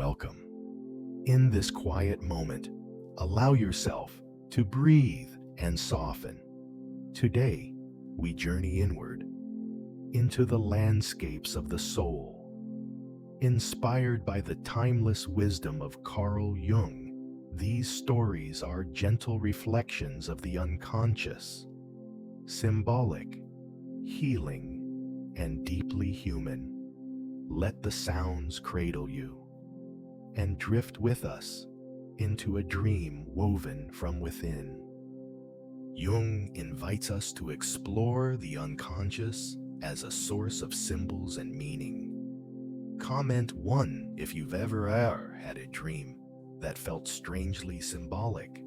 welcome. In this quiet moment, allow yourself to breathe and soften. Today, we journey inward, into the landscapes of the soul. Inspired by the timeless wisdom of Carl Jung, these stories are gentle reflections of the unconscious, symbolic, healing, and deeply human. Let the sounds cradle you and drift with us into a dream woven from within. Jung invites us to explore the unconscious as a source of symbols and meaning. Comment 1 if you've ever had a dream that felt strangely symbolic.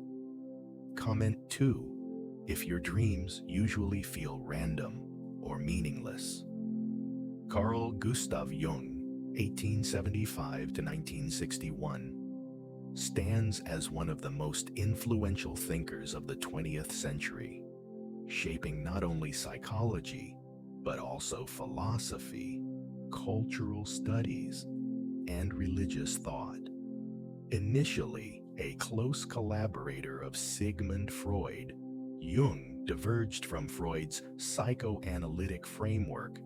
Comment 2 if your dreams usually feel random or meaningless. Carl Gustav Jung, 1875 to 1961, stands as one of the most influential thinkers of the 20th century, shaping not only psychology, but also philosophy, cultural studies, and religious thought. Initially a close collaborator of Sigmund Freud, Jung diverged from Freud's psychoanalytic framework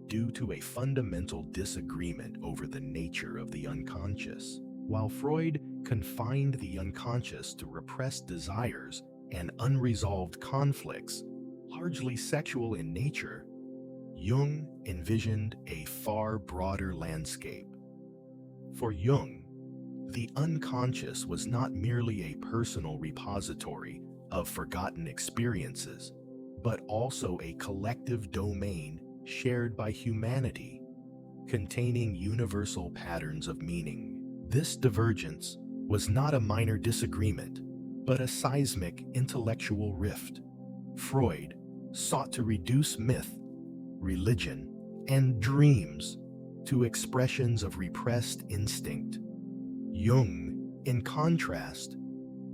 due to a fundamental disagreement over the nature of the unconscious. While Freud confined the unconscious to repressed desires and unresolved conflicts, largely sexual in nature, Jung envisioned a far broader landscape. For Jung, the unconscious was not merely a personal repository of forgotten experiences, but also a collective domain shared by humanity, containing universal patterns of meaning. This divergence was not a minor disagreement, but a seismic intellectual rift. Freud sought to reduce myth, religion, and dreams to expressions of repressed instinct. Jung, in contrast,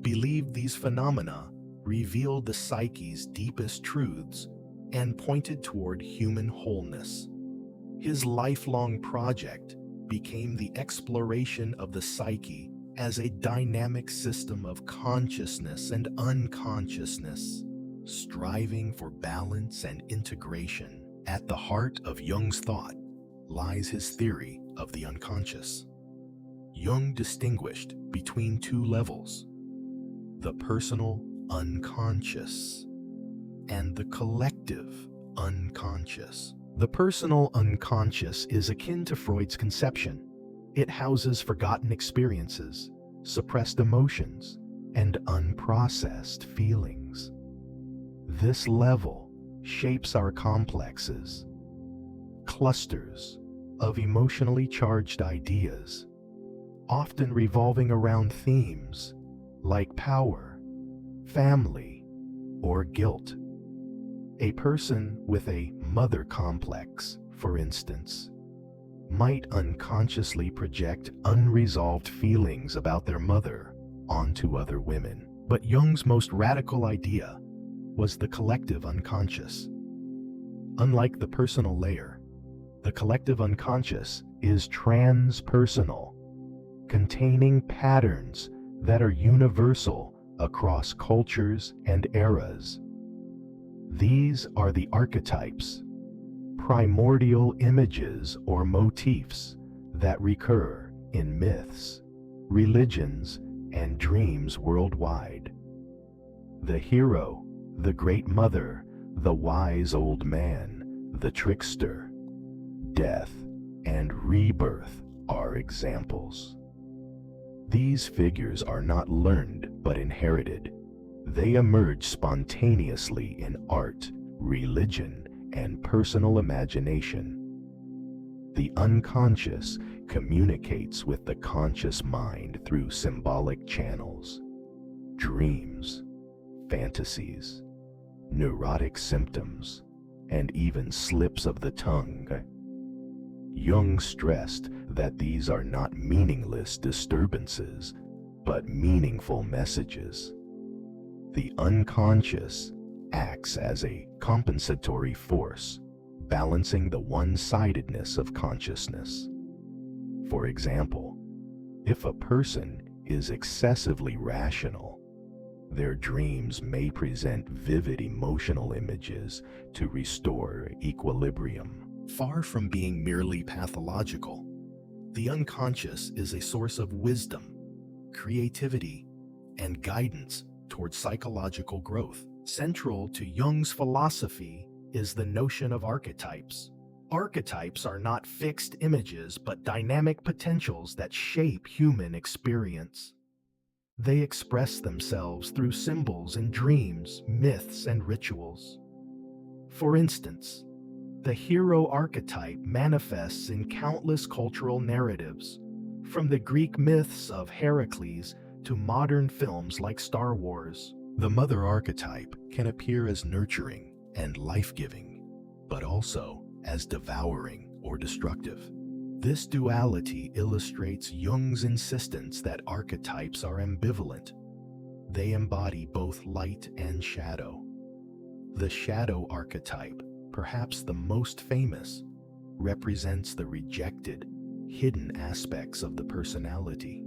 believed these phenomena revealed the psyche's deepest truths and pointed toward human wholeness. His lifelong project became the exploration of the psyche as a dynamic system of consciousness and unconsciousness, striving for balance and integration. At the heart of Jung's thought lies his theory of the unconscious. Jung distinguished between two levels: the personal unconscious and the collective unconscious. The personal unconscious is akin to Freud's conception. It houses forgotten experiences, suppressed emotions, and unprocessed feelings. This level shapes our complexes, clusters of emotionally charged ideas, often revolving around themes like power, family, or guilt. A person with a mother complex, for instance, might unconsciously project unresolved feelings about their mother onto other women. But Jung's most radical idea was the collective unconscious. Unlike the personal layer, the collective unconscious is transpersonal, containing patterns that are universal across cultures and eras. These are the archetypes, primordial images or motifs that recur in myths, religions, and dreams worldwide. The hero, the great mother, the wise old man, the trickster, death, and rebirth are examples. These figures are not learned but inherited. They emerge spontaneously in art, religion, and personal imagination. The unconscious communicates with the conscious mind through symbolic channels, dreams, fantasies, neurotic symptoms, and even slips of the tongue. Jung stressed that these are not meaningless disturbances, but meaningful messages. The unconscious acts as a compensatory force, balancing the one-sidedness of consciousness. For example, If a person is excessively rational, their dreams may present vivid emotional images to restore equilibrium. Far from being merely pathological, the unconscious is a source of wisdom, creativity, and guidance towards psychological growth. Central to Jung's philosophy is the notion of archetypes. Archetypes are not fixed images, but dynamic potentials that shape human experience. They express themselves through symbols in dreams, myths, and rituals. For instance, the hero archetype manifests in countless cultural narratives, from the Greek myths of Heracles to modern films like Star Wars. The mother archetype can appear as nurturing and life-giving, but also as devouring or destructive. This duality illustrates Jung's insistence that archetypes are ambivalent. They embody both light and shadow. The shadow archetype, perhaps the most famous, represents the rejected, hidden aspects of the personality.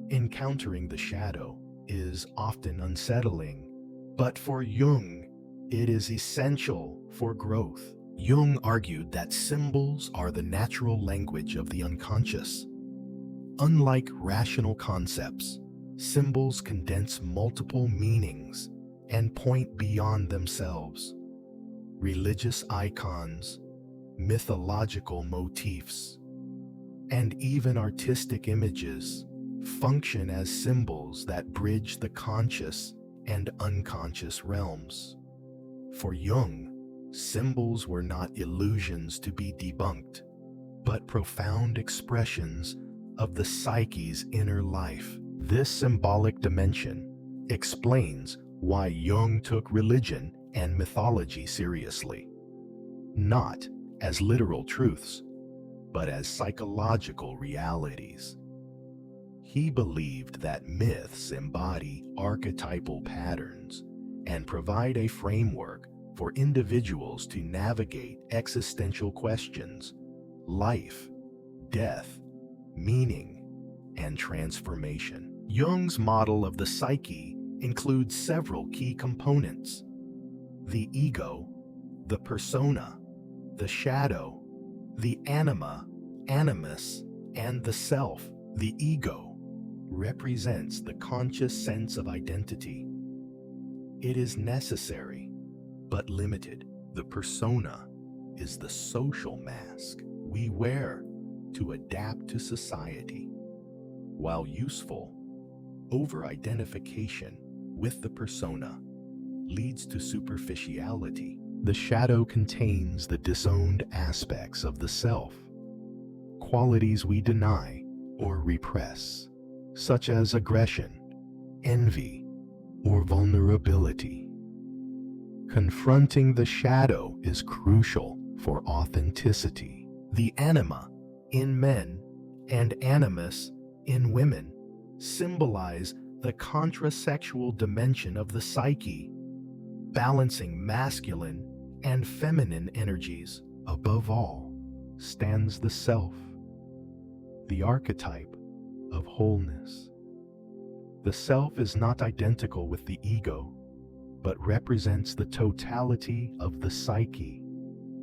Encountering the shadow is often unsettling, but for Jung, it is essential for growth. Jung argued that symbols are the natural language of the unconscious. Unlike rational concepts, symbols condense multiple meanings and point beyond themselves. Religious icons, mythological motifs, and even artistic images function as symbols that bridge the conscious and unconscious realms. For Jung, symbols were not illusions to be debunked, but profound expressions of the psyche's inner life. This symbolic dimension explains why Jung took religion and mythology seriously, not as literal truths, but as psychological realities. He believed that myths embody archetypal patterns and provide a framework for individuals to navigate existential questions, life, death, meaning, and transformation. Jung's model of the psyche includes several key components: the ego, the persona, the shadow, the anima, animus, and the self. The ego represents the conscious sense of identity. It is necessary, but limited. The persona is the social mask we wear to adapt to society. While useful, over-identification with the persona leads to superficiality. The shadow contains the disowned aspects of the self, qualities we deny or repress, such as aggression, envy, or vulnerability. Confronting the shadow is crucial for authenticity. The anima in men and animus in women symbolize the contrasexual dimension of the psyche, balancing masculine and feminine energies. Above all stands the self, the archetype of wholeness. The self is not identical with the ego, but represents the totality of the psyche,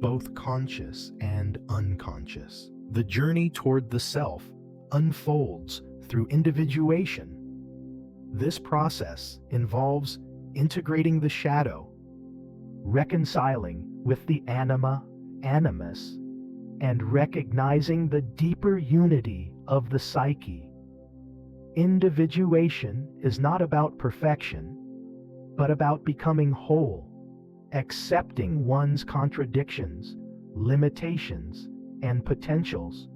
both conscious and unconscious. The journey toward the self unfolds through individuation. This process involves integrating the shadow, reconciling with the anima, animus, and recognizing the deeper unity of the psyche. Individuation is not about perfection, but about becoming whole, accepting one's contradictions, limitations, and potentials.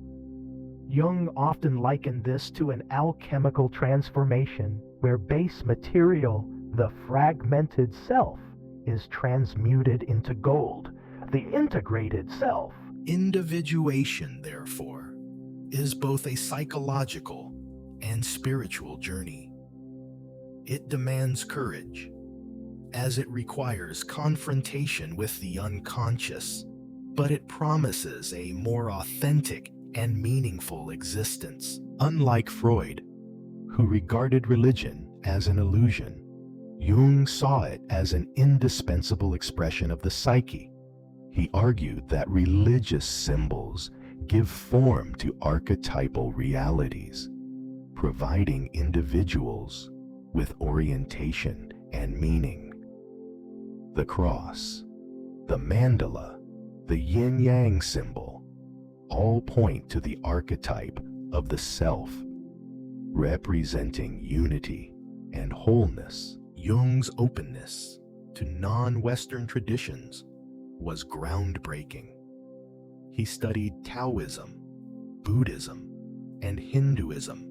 Jung often likened this to an alchemical transformation where base material, the fragmented self, is transmuted into gold, the integrated self. Individuation, therefore, is both a psychological and spiritual journey. It demands courage, as it requires confrontation with the unconscious, but it promises a more authentic and meaningful existence. Unlike Freud, who regarded religion as an illusion, Jung saw it as an indispensable expression of the psyche. He argued that religious symbols give form to archetypal realities, providing individuals with orientation and meaning. The cross, the mandala, the yin-yang symbol, all point to the archetype of the self, representing unity and wholeness. Jung's openness to non-Western traditions was groundbreaking. He studied Taoism, Buddhism, and Hinduism,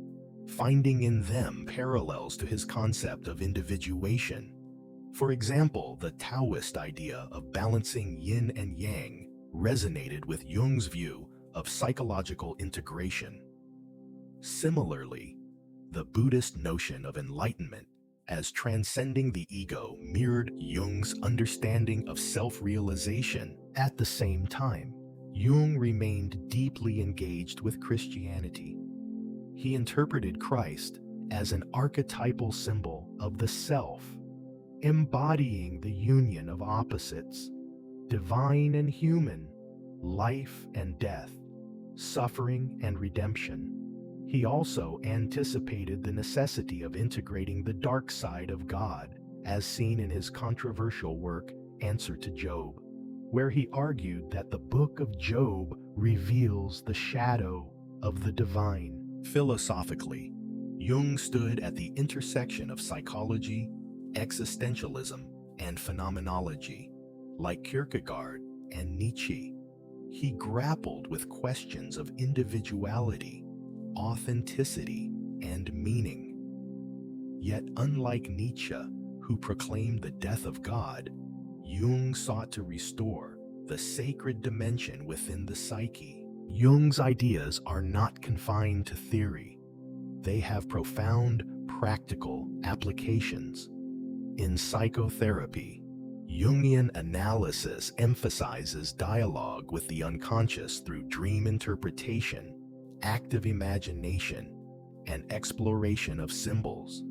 finding in them parallels to his concept of individuation. For example, the Taoist idea of balancing yin and yang resonated with Jung's view of psychological integration. Similarly, the Buddhist notion of enlightenment as transcending the ego mirrored Jung's understanding of self-realization. At the same time, Jung remained deeply engaged with Christianity. He interpreted Christ as an archetypal symbol of the self, embodying the union of opposites, divine and human, life and death, suffering and redemption. He also anticipated the necessity of integrating the dark side of God, as seen in his controversial work, Answer to Job, where he argued that the book of Job reveals the shadow of the divine. Philosophically, Jung stood at the intersection of psychology, existentialism, and phenomenology. Like Kierkegaard and Nietzsche, he grappled with questions of individuality, authenticity, and meaning. Yet, unlike Nietzsche, who proclaimed the death of God, Jung sought to restore the sacred dimension within the psyche. Jung's ideas are not confined to theory. They have profound, practical applications. In psychotherapy, Jungian analysis emphasizes dialogue with the unconscious through dream interpretation, active imagination, and exploration of symbols.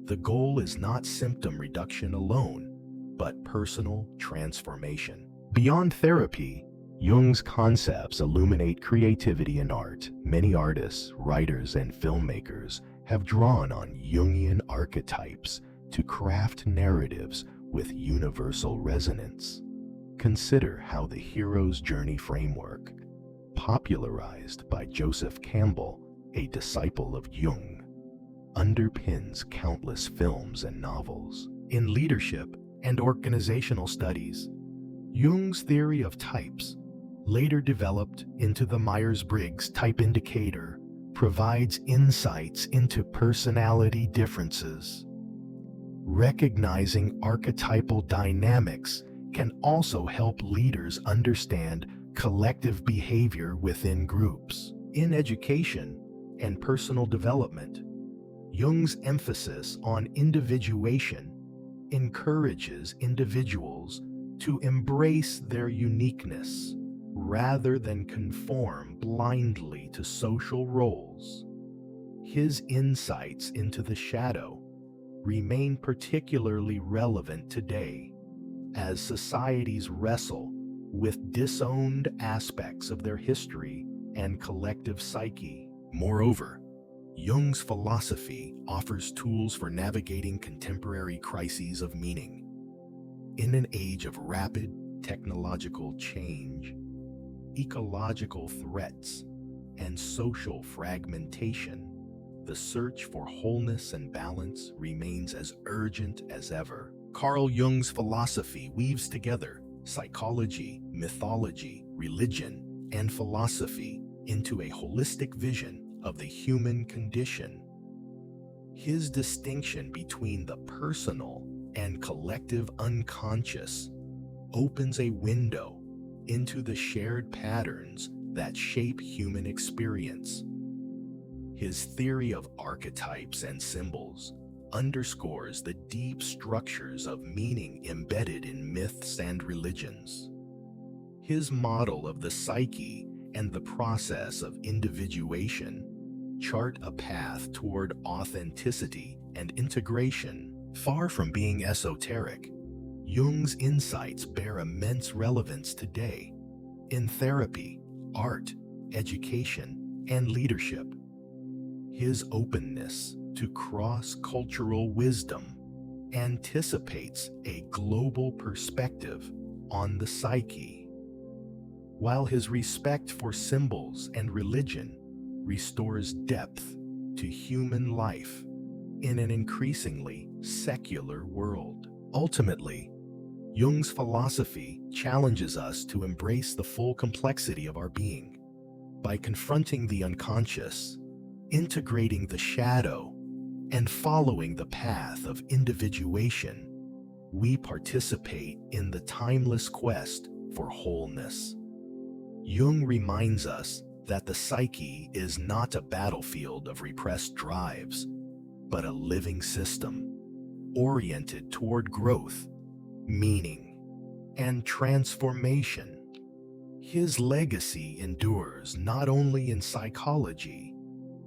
The goal is not symptom reduction alone, but personal transformation. Beyond therapy, Jung's concepts illuminate creativity in art. Many artists, writers, and filmmakers have drawn on Jungian archetypes to craft narratives with universal resonance. Consider how the hero's journey framework, popularized by Joseph Campbell, a disciple of Jung, underpins countless films and novels. In leadership and organizational studies, Jung's theory of types, later developed into the Myers-Briggs type indicator, provides insights into personality differences. Recognizing archetypal dynamics can also help leaders understand collective behavior within groups. In education and personal development, Jung's emphasis on individuation encourages individuals to embrace their uniqueness rather than conform blindly to social roles. His insights into the shadow remain particularly relevant today as societies wrestle with disowned aspects of their history and collective psyche. Moreover, Jung's philosophy offers tools for navigating contemporary crises of meaning. In an age of rapid technological change, ecological threats, and social fragmentation, the search for wholeness and balance remains as urgent as ever. Carl Jung's philosophy weaves together psychology, mythology, religion, and philosophy into a holistic vision of the human condition. His distinction between the personal and collective unconscious opens a window into the shared patterns that shape human experience. His theory of archetypes and symbols underscores the deep structures of meaning embedded in myths and religions. His model of the psyche and the process of individuation chart a path toward authenticity and integration. Far from being esoteric, Jung's insights bear immense relevance today in therapy, art, education, and leadership. His openness to cross-cultural wisdom anticipates a global perspective on the psyche, while his respect for symbols and religion restores depth to human life in an increasingly secular world. Ultimately, Jung's philosophy challenges us to embrace the full complexity of our being. By confronting the unconscious, integrating the shadow, and following the path of individuation, we participate in the timeless quest for wholeness. Jung reminds us that the psyche is not a battlefield of repressed drives, but a living system oriented toward growth, meaning, and transformation. His legacy endures not only in psychology,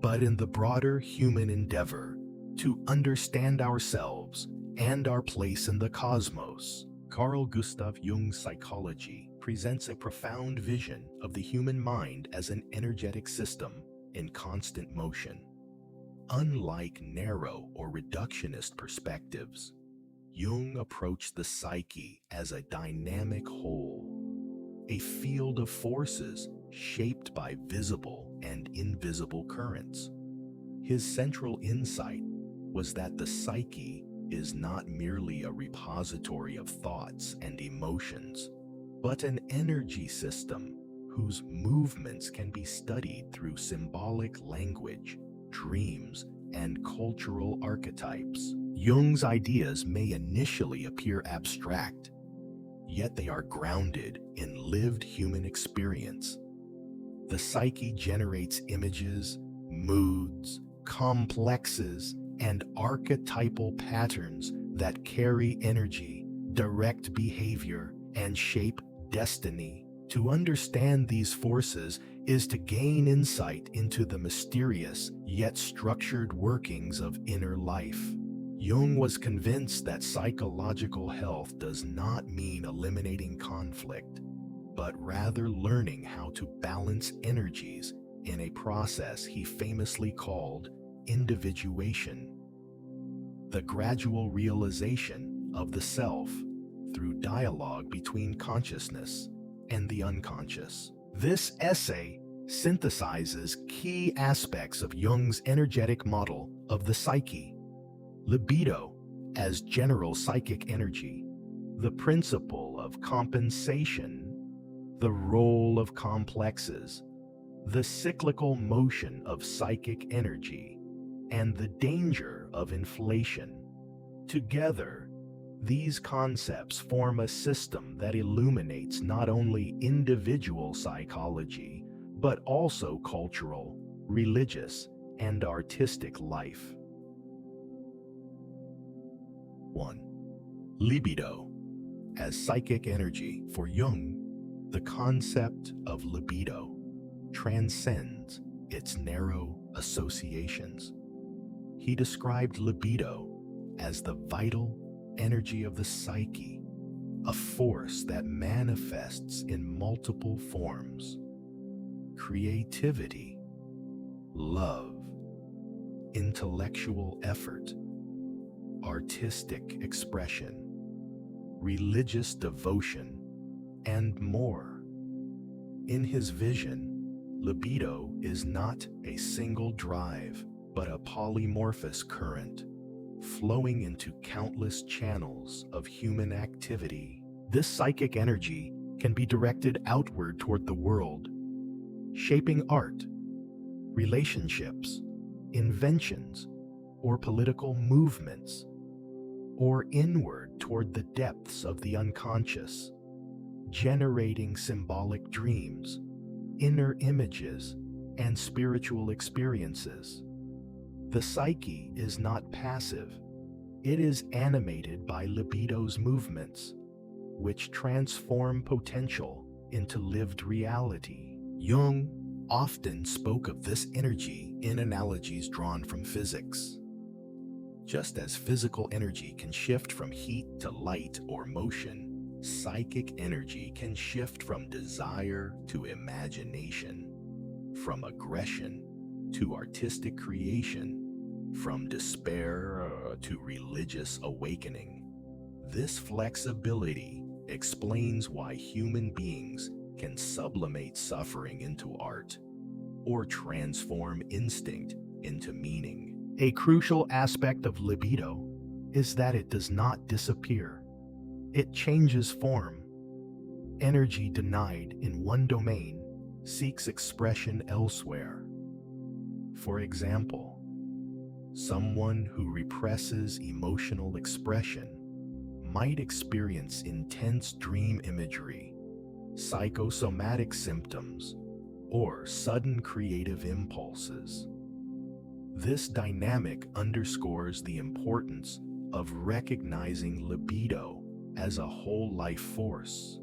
but in the broader human endeavor to understand ourselves and our place in the cosmos. Carl Gustav Jung's psychology presents a profound vision of the human mind as an energetic system in constant motion. Unlike narrow or reductionist perspectives, Jung approached the psyche as a dynamic whole, a field of forces shaped by visible and invisible currents. His central insight was that the psyche is not merely a repository of thoughts and emotions, but an energy system whose movements can be studied through symbolic language, dreams, and cultural archetypes. Jung's ideas may initially appear abstract, yet they are grounded in lived human experience. The psyche generates images, moods, complexes, and archetypal patterns that carry energy, direct behavior, and shape destiny. To understand these forces is to gain insight into the mysterious yet structured workings of inner life. Jung was convinced that psychological health does not mean eliminating conflict, but rather learning how to balance energies in a process he famously called individuation. The gradual realization of the self through dialogue between consciousness and the unconscious. This essay synthesizes key aspects of Jung's energetic model of the psyche: libido as general psychic energy, the principle of compensation, the role of complexes, the cyclical motion of psychic energy, and the danger of inflation. Together, these concepts form a system that illuminates not only individual psychology, but also cultural, religious, and artistic life. 1. Libido as psychic energy. For Jung, the concept of libido transcends its narrow associations. He described libido as the vital energy of the psyche, a force that manifests in multiple forms: creativity, love, intellectual effort, artistic expression, religious devotion, and more. In his vision, libido is not a single drive, but a polymorphous current, flowing into countless channels of human activity. This psychic energy can be directed outward toward the world, shaping art, relationships, inventions, or political movements, or inward toward the depths of the unconscious, generating symbolic dreams, inner images, and spiritual experiences. The psyche is not passive. It is animated by libido's movements, which transform potential into lived reality. Jung often spoke of this energy in analogies drawn from physics. Just as physical energy can shift from heat to light or motion, psychic energy can shift from desire to imagination, from aggression to artistic creation, from despair to religious awakening. This flexibility explains why human beings can sublimate suffering into art or transform instinct into meaning. A crucial aspect of libido is that it does not disappear. It changes form. Energy denied in one domain seeks expression elsewhere. For example, someone who represses emotional expression might experience intense dream imagery, psychosomatic symptoms, or sudden creative impulses. This dynamic underscores the importance of recognizing libido as a whole life force,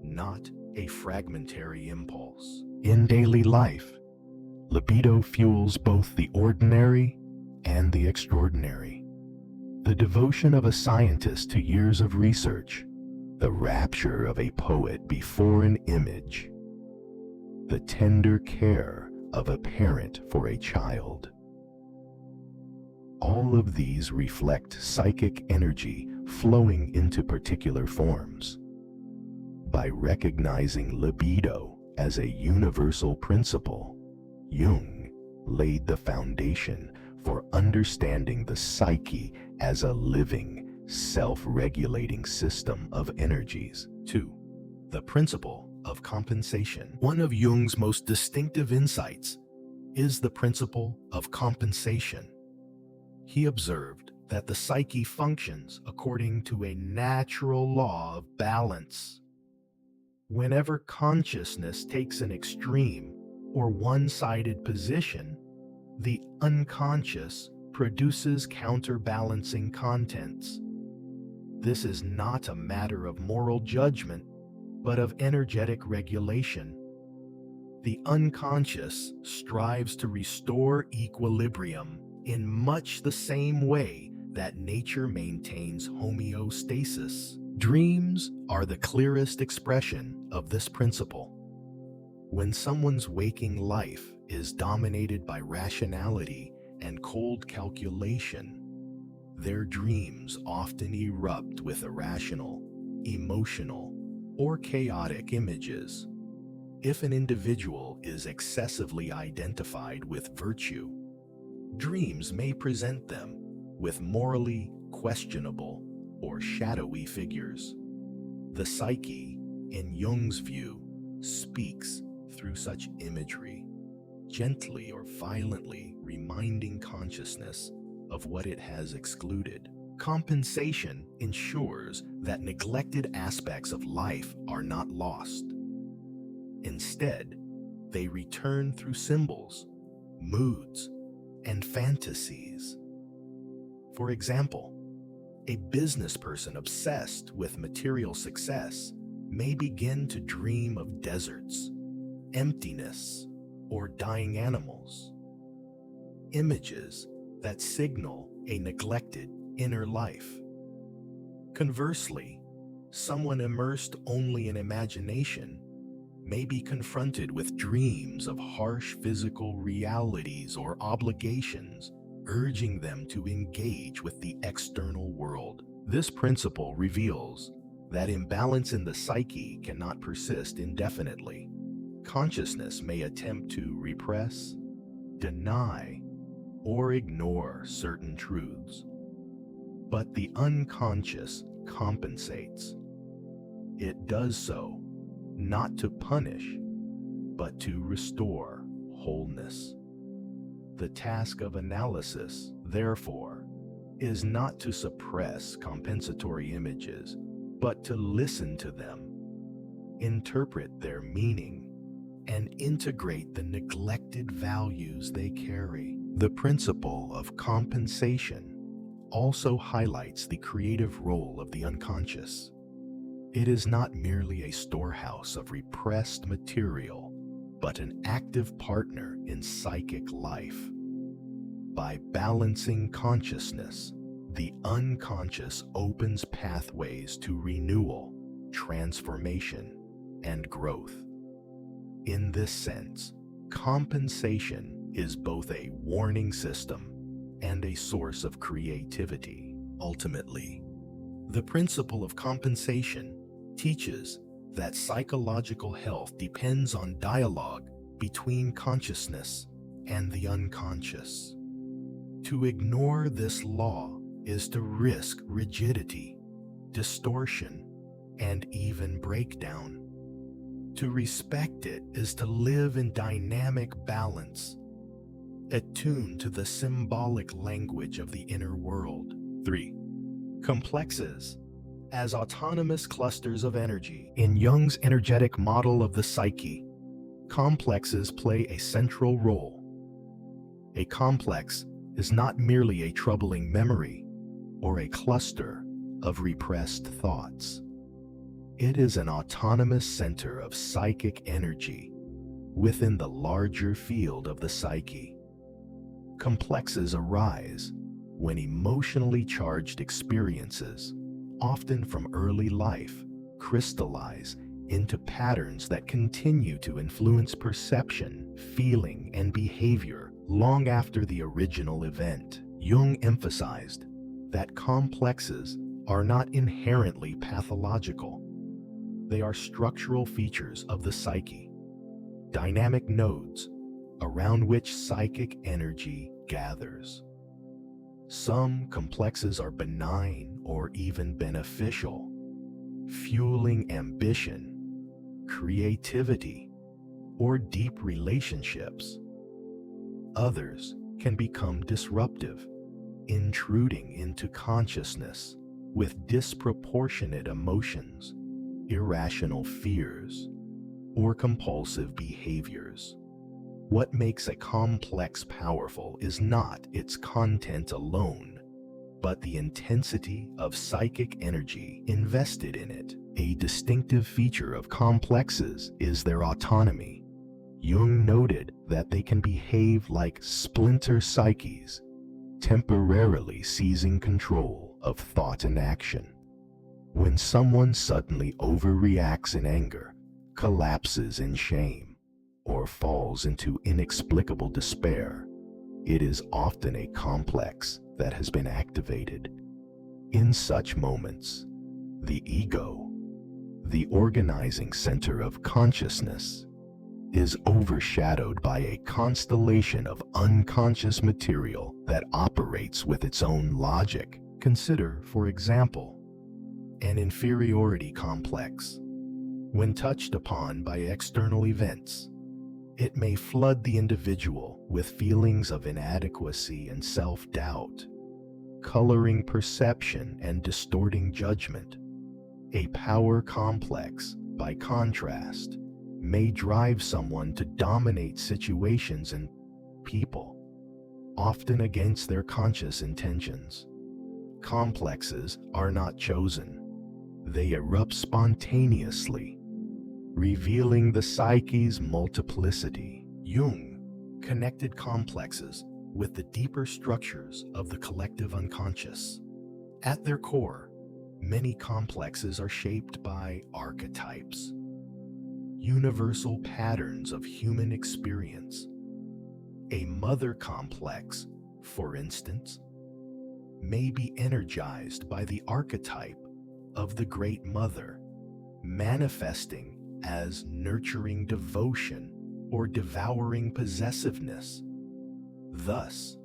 not a fragmentary impulse. In daily life, libido fuels both the ordinary and the extraordinary. The devotion of a scientist to years of research, the rapture of a poet before an image, the tender care of a parent for a child. All of these reflect psychic energy flowing into particular forms. By recognizing libido as a universal principle, Jung laid the foundation for understanding the psyche as a living, self-regulating system of energies. 2. The principle of compensation. One of Jung's most distinctive insights is the principle of compensation. He observed that the psyche functions according to a natural law of balance. Whenever consciousness takes an extreme or one-sided position, the unconscious produces counterbalancing contents. This is not a matter of moral judgment, but of energetic regulation. The unconscious strives to restore equilibrium in much the same way that nature maintains homeostasis. Dreams are the clearest expression of this principle. When someone's waking life is dominated by rationality and cold calculation, their dreams often erupt with irrational, emotional, or chaotic images. If an individual is excessively identified with virtue, dreams may present them with morally questionable or shadowy figures. The psyche, in Jung's view, speaks through such imagery, gently or violently reminding consciousness of what it has excluded. Compensation ensures that neglected aspects of life are not lost. Instead, they return through symbols, moods, and fantasies. For example, a business person obsessed with material success may begin to dream of deserts, emptiness, or dying animals, images that signal a neglected inner life. Conversely, someone immersed only in imagination may be confronted with dreams of harsh physical realities or obligations, urging them to engage with the external world. This principle reveals that imbalance in the psyche cannot persist indefinitely. Consciousness may attempt to repress, deny, or ignore certain truths, but the unconscious compensates. It does so not to punish, but to restore wholeness. The task of analysis, therefore, is not to suppress compensatory images, but to listen to them, interpret their meaning, and integrate the neglected values they carry. The principle of compensation also highlights the creative role of the unconscious. It is not merely a storehouse of repressed material, but an active partner in psychic life. By balancing consciousness, the unconscious opens pathways to renewal, transformation, and growth. In this sense, compensation is both a warning system and a source of creativity. Ultimately, the principle of compensation teaches that psychological health depends on dialogue between consciousness and the unconscious. To ignore this law is to risk rigidity, distortion, and even breakdown. To respect it is to live in dynamic balance, attuned to the symbolic language of the inner world. 3. Complexes as autonomous clusters of energy. In Jung's energetic model of the psyche, complexes play a central role. A complex is not merely a troubling memory or a cluster of repressed thoughts. It is an autonomous center of psychic energy within the larger field of the psyche. Complexes arise when emotionally charged experiences, often from early life, crystallize into patterns that continue to influence perception, feeling, and behavior long after the original event. Jung emphasized that complexes are not inherently pathological. They are structural features of the psyche, dynamic nodes around which psychic energy gathers. Some complexes are benign or even beneficial, fueling ambition, creativity, or deep relationships. Others can become disruptive, intruding into consciousness with disproportionate emotions, irrational fears, or compulsive behaviors. What makes a complex powerful is not its content alone, but the intensity of psychic energy invested in it. A distinctive feature of complexes is their autonomy. Jung noted that they can behave like splinter psyches, temporarily seizing control of thought and action. When someone suddenly overreacts in anger, collapses in shame, or falls into inexplicable despair, it is often a complex that has been activated. In such moments, the ego, the organizing center of consciousness, is overshadowed by a constellation of unconscious material that operates with its own logic. Consider, for example, an inferiority complex. When touched upon by external events, it may flood the individual with feelings of inadequacy and self-doubt, coloring perception and distorting judgment. A power complex, by contrast, may drive someone to dominate situations and people, often against their conscious intentions. Complexes are not chosen. They erupt spontaneously, revealing the psyche's multiplicity. Jung connected complexes with the deeper structures of the collective unconscious. At their core, many complexes are shaped by archetypes, universal patterns of human experience. A mother complex, for instance, may be energized by the archetype of the Great Mother, manifesting as nurturing devotion or devouring possessiveness. Thus,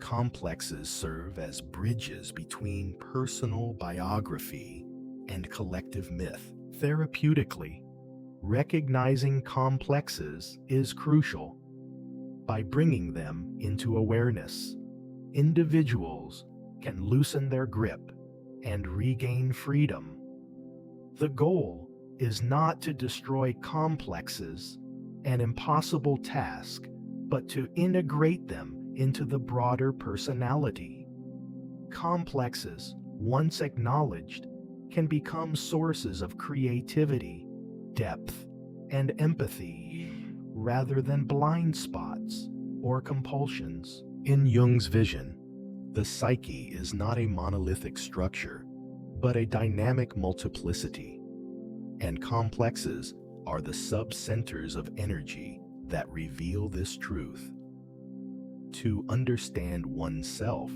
complexes serve as bridges between personal biography and collective myth. Therapeutically, recognizing complexes is crucial. By bringing them into awareness, individuals can loosen their grip and regain freedom. The goal is not to destroy complexes, an impossible task, but to integrate them into the broader personality. Complexes, once acknowledged, can become sources of creativity, depth, and empathy, rather than blind spots or compulsions. In Jung's vision, the psyche is not a monolithic structure, but a dynamic multiplicity, and complexes are the sub-centers of energy that reveal this truth. To understand oneself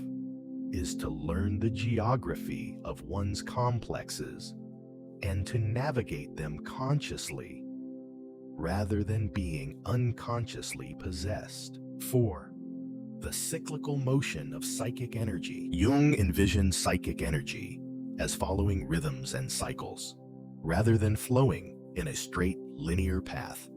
is to learn the geography of one's complexes and to navigate them consciously rather than being unconsciously possessed. 4. The cyclical motion of psychic energy. Jung envisioned psychic energy as following rhythms and cycles, rather than flowing in a straight linear path.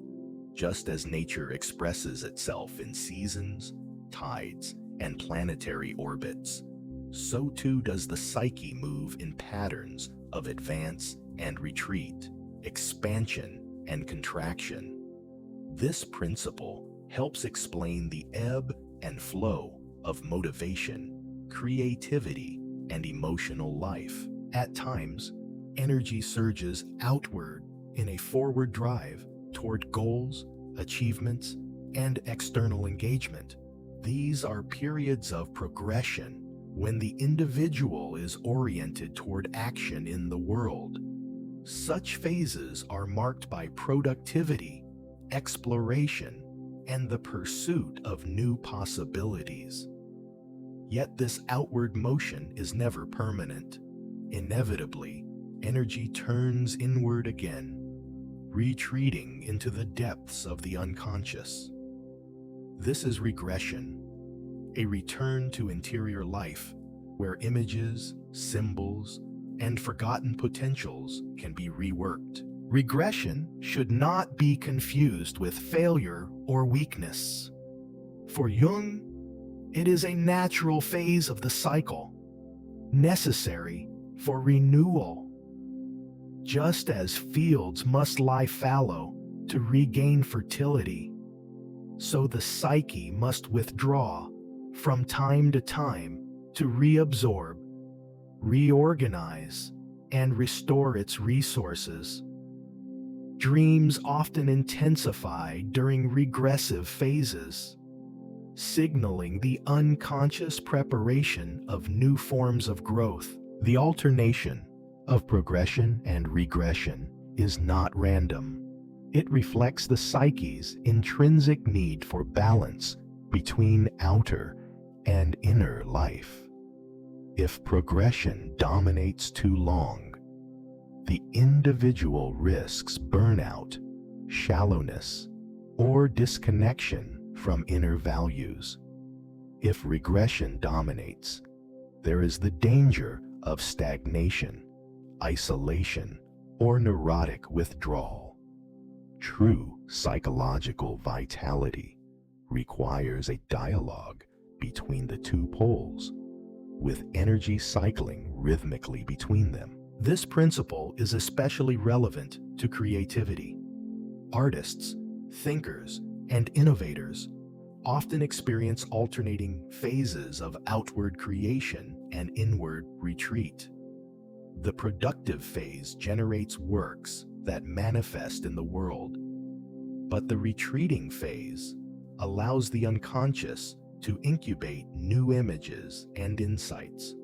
Just as nature expresses itself in seasons, tides, and planetary orbits, so too does the psyche move in patterns of advance and retreat, expansion and contraction. This principle helps explain the ebb and flow of motivation, creativity, and emotional life. At times, energy surges outward in a forward drive toward goals, achievements, and external engagement. These are periods of progression when the individual is oriented toward action in the world. Such phases are marked by productivity, exploration, and the pursuit of new possibilities. Yet this outward motion is never permanent. Inevitably, energy turns inward again, retreating into the depths of the unconscious. This is regression, a return to interior life where images, symbols, and forgotten potentials can be reworked. Regression should not be confused with failure or weakness. For Jung, it is a natural phase of the cycle, necessary for renewal. Just as fields must lie fallow to regain fertility, so the psyche must withdraw from time to time to reabsorb, reorganize, and restore its resources. Dreams often intensify during regressive phases, signaling the unconscious preparation of new forms of growth. The alternation of progression and regression is not random. It reflects the psyche's intrinsic need for balance between outer and inner life. If progression dominates too long, the individual risks burnout, shallowness, or disconnection from inner values. If regression dominates, there is the danger of stagnation, isolation, or neurotic withdrawal. True psychological vitality requires a dialogue between the two poles, with energy cycling rhythmically between them. This principle is especially relevant to creativity. Artists, thinkers, and innovators often experience alternating phases of outward creation and inward retreat. The productive phase generates works that manifest in the world, but the retreating phase allows the unconscious to incubate new images and insights.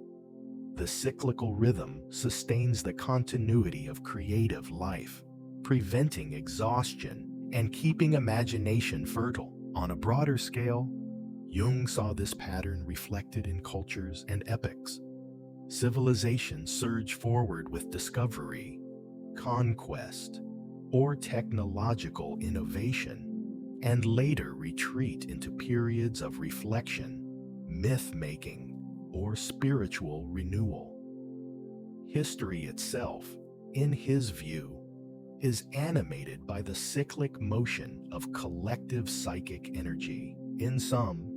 The cyclical rhythm sustains the continuity of creative life, preventing exhaustion and keeping imagination fertile. On a broader scale, Jung saw this pattern reflected in cultures and epochs. Civilizations surge forward with discovery, conquest, or technological innovation, and later retreat into periods of reflection, myth-making, or spiritual renewal. History itself, in his view, is animated by the cyclic motion of collective psychic energy. In sum,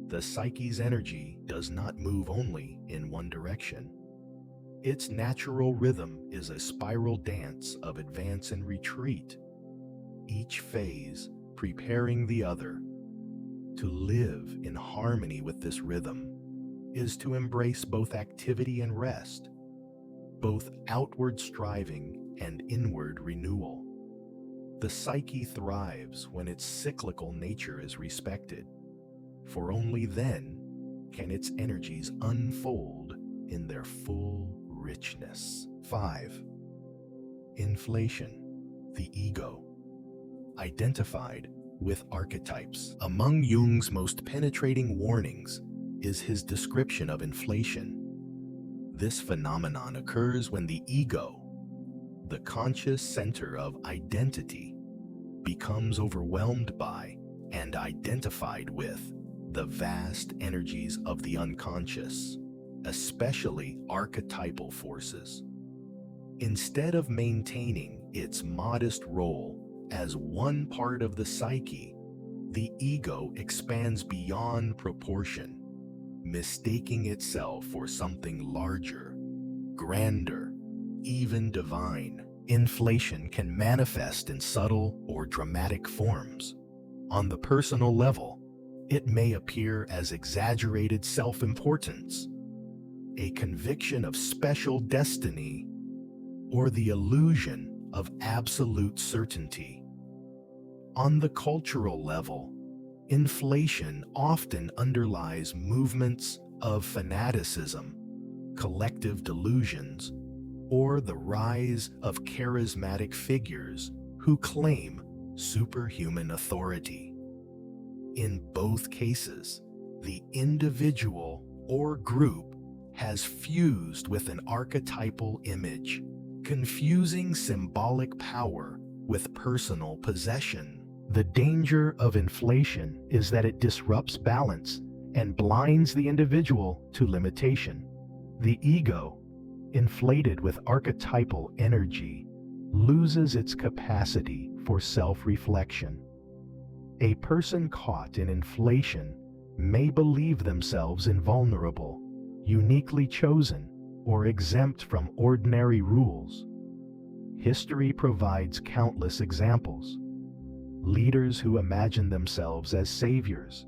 the psyche's energy does not move only in one direction. Its natural rhythm is a spiral dance of advance and retreat, each phase preparing the other. To live in harmony with this rhythm is to embrace both activity and rest, both outward striving and inward renewal. The psyche thrives when its cyclical nature is respected, for only then can its energies unfold in their full richness. 5. Inflation, the ego. Identified with archetypes. Among Jung's most penetrating warnings is his description of inflation. This phenomenon occurs when the ego, the conscious center of identity, becomes overwhelmed by and identified with the vast energies of the unconscious, especially archetypal forces. Instead of maintaining its modest role as one part of the psyche, the ego expands beyond proportion, mistaking itself for something larger, grander, even divine. Inflation can manifest in subtle or dramatic forms. On the personal level, it may appear as exaggerated self-importance, a conviction of special destiny, or the illusion of absolute certainty. On the cultural level, inflation often underlies movements of fanaticism, collective delusions, or the rise of charismatic figures who claim superhuman authority. In both cases, the individual or group has fused with an archetypal image, confusing symbolic power with personal possession. The danger of inflation is that it disrupts balance and blinds the individual to limitation. The ego, inflated with archetypal energy, loses its capacity for self-reflection. A person caught in inflation may believe themselves invulnerable, uniquely chosen, or exempt from ordinary rules. History provides countless examples. Leaders who imagine themselves as saviors,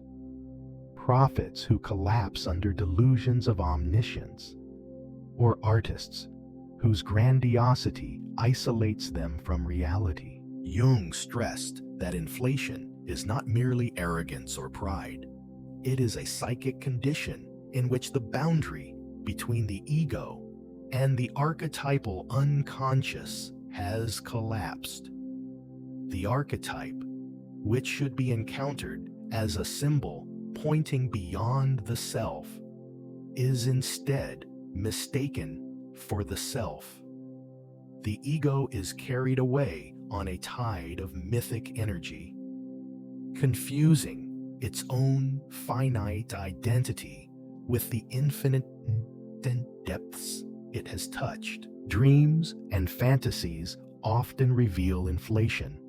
prophets who collapse under delusions of omniscience, or artists whose grandiosity isolates them from reality. Jung stressed that inflation is not merely arrogance or pride. It is a psychic condition in which the boundary between the ego and the archetypal unconscious has collapsed. The archetype, which should be encountered as a symbol pointing beyond the self, is instead mistaken for the self. The ego is carried away on a tide of mythic energy, confusing its own finite identity with the infinite depths it has touched. Dreams and fantasies often reveal inflation.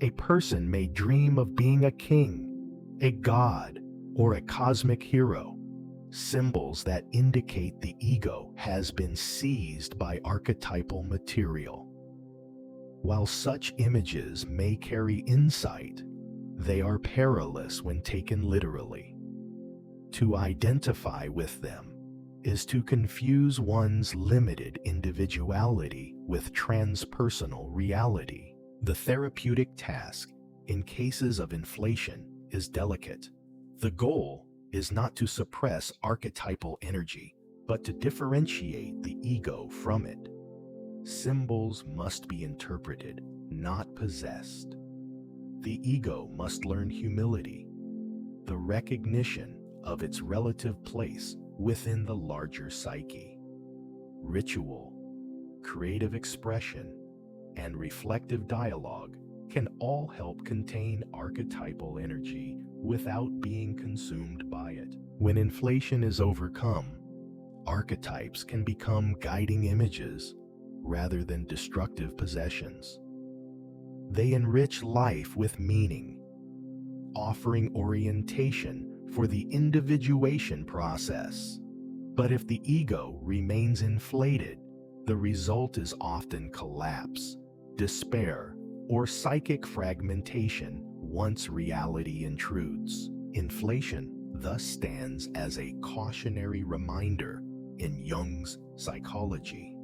A person may dream of being a king, a god, or a cosmic hero, symbols that indicate the ego has been seized by archetypal material. While such images may carry insight, they are perilous when taken literally. To identify with them is to confuse one's limited individuality with transpersonal reality. The therapeutic task in cases of inflation is delicate. The goal is not to suppress archetypal energy, but to differentiate the ego from it. Symbols must be interpreted, not possessed. The ego must learn humility, the recognition of its relative place within the larger psyche. Ritual, creative expression, and reflective dialogue can all help contain archetypal energy without being consumed by it. When inflation is overcome, archetypes can become guiding images rather than destructive possessions. They enrich life with meaning, offering orientation for the individuation process. But if the ego remains inflated, the result is often collapse, despair, or psychic fragmentation once reality intrudes. Inflation thus stands as a cautionary reminder in Jung's psychology.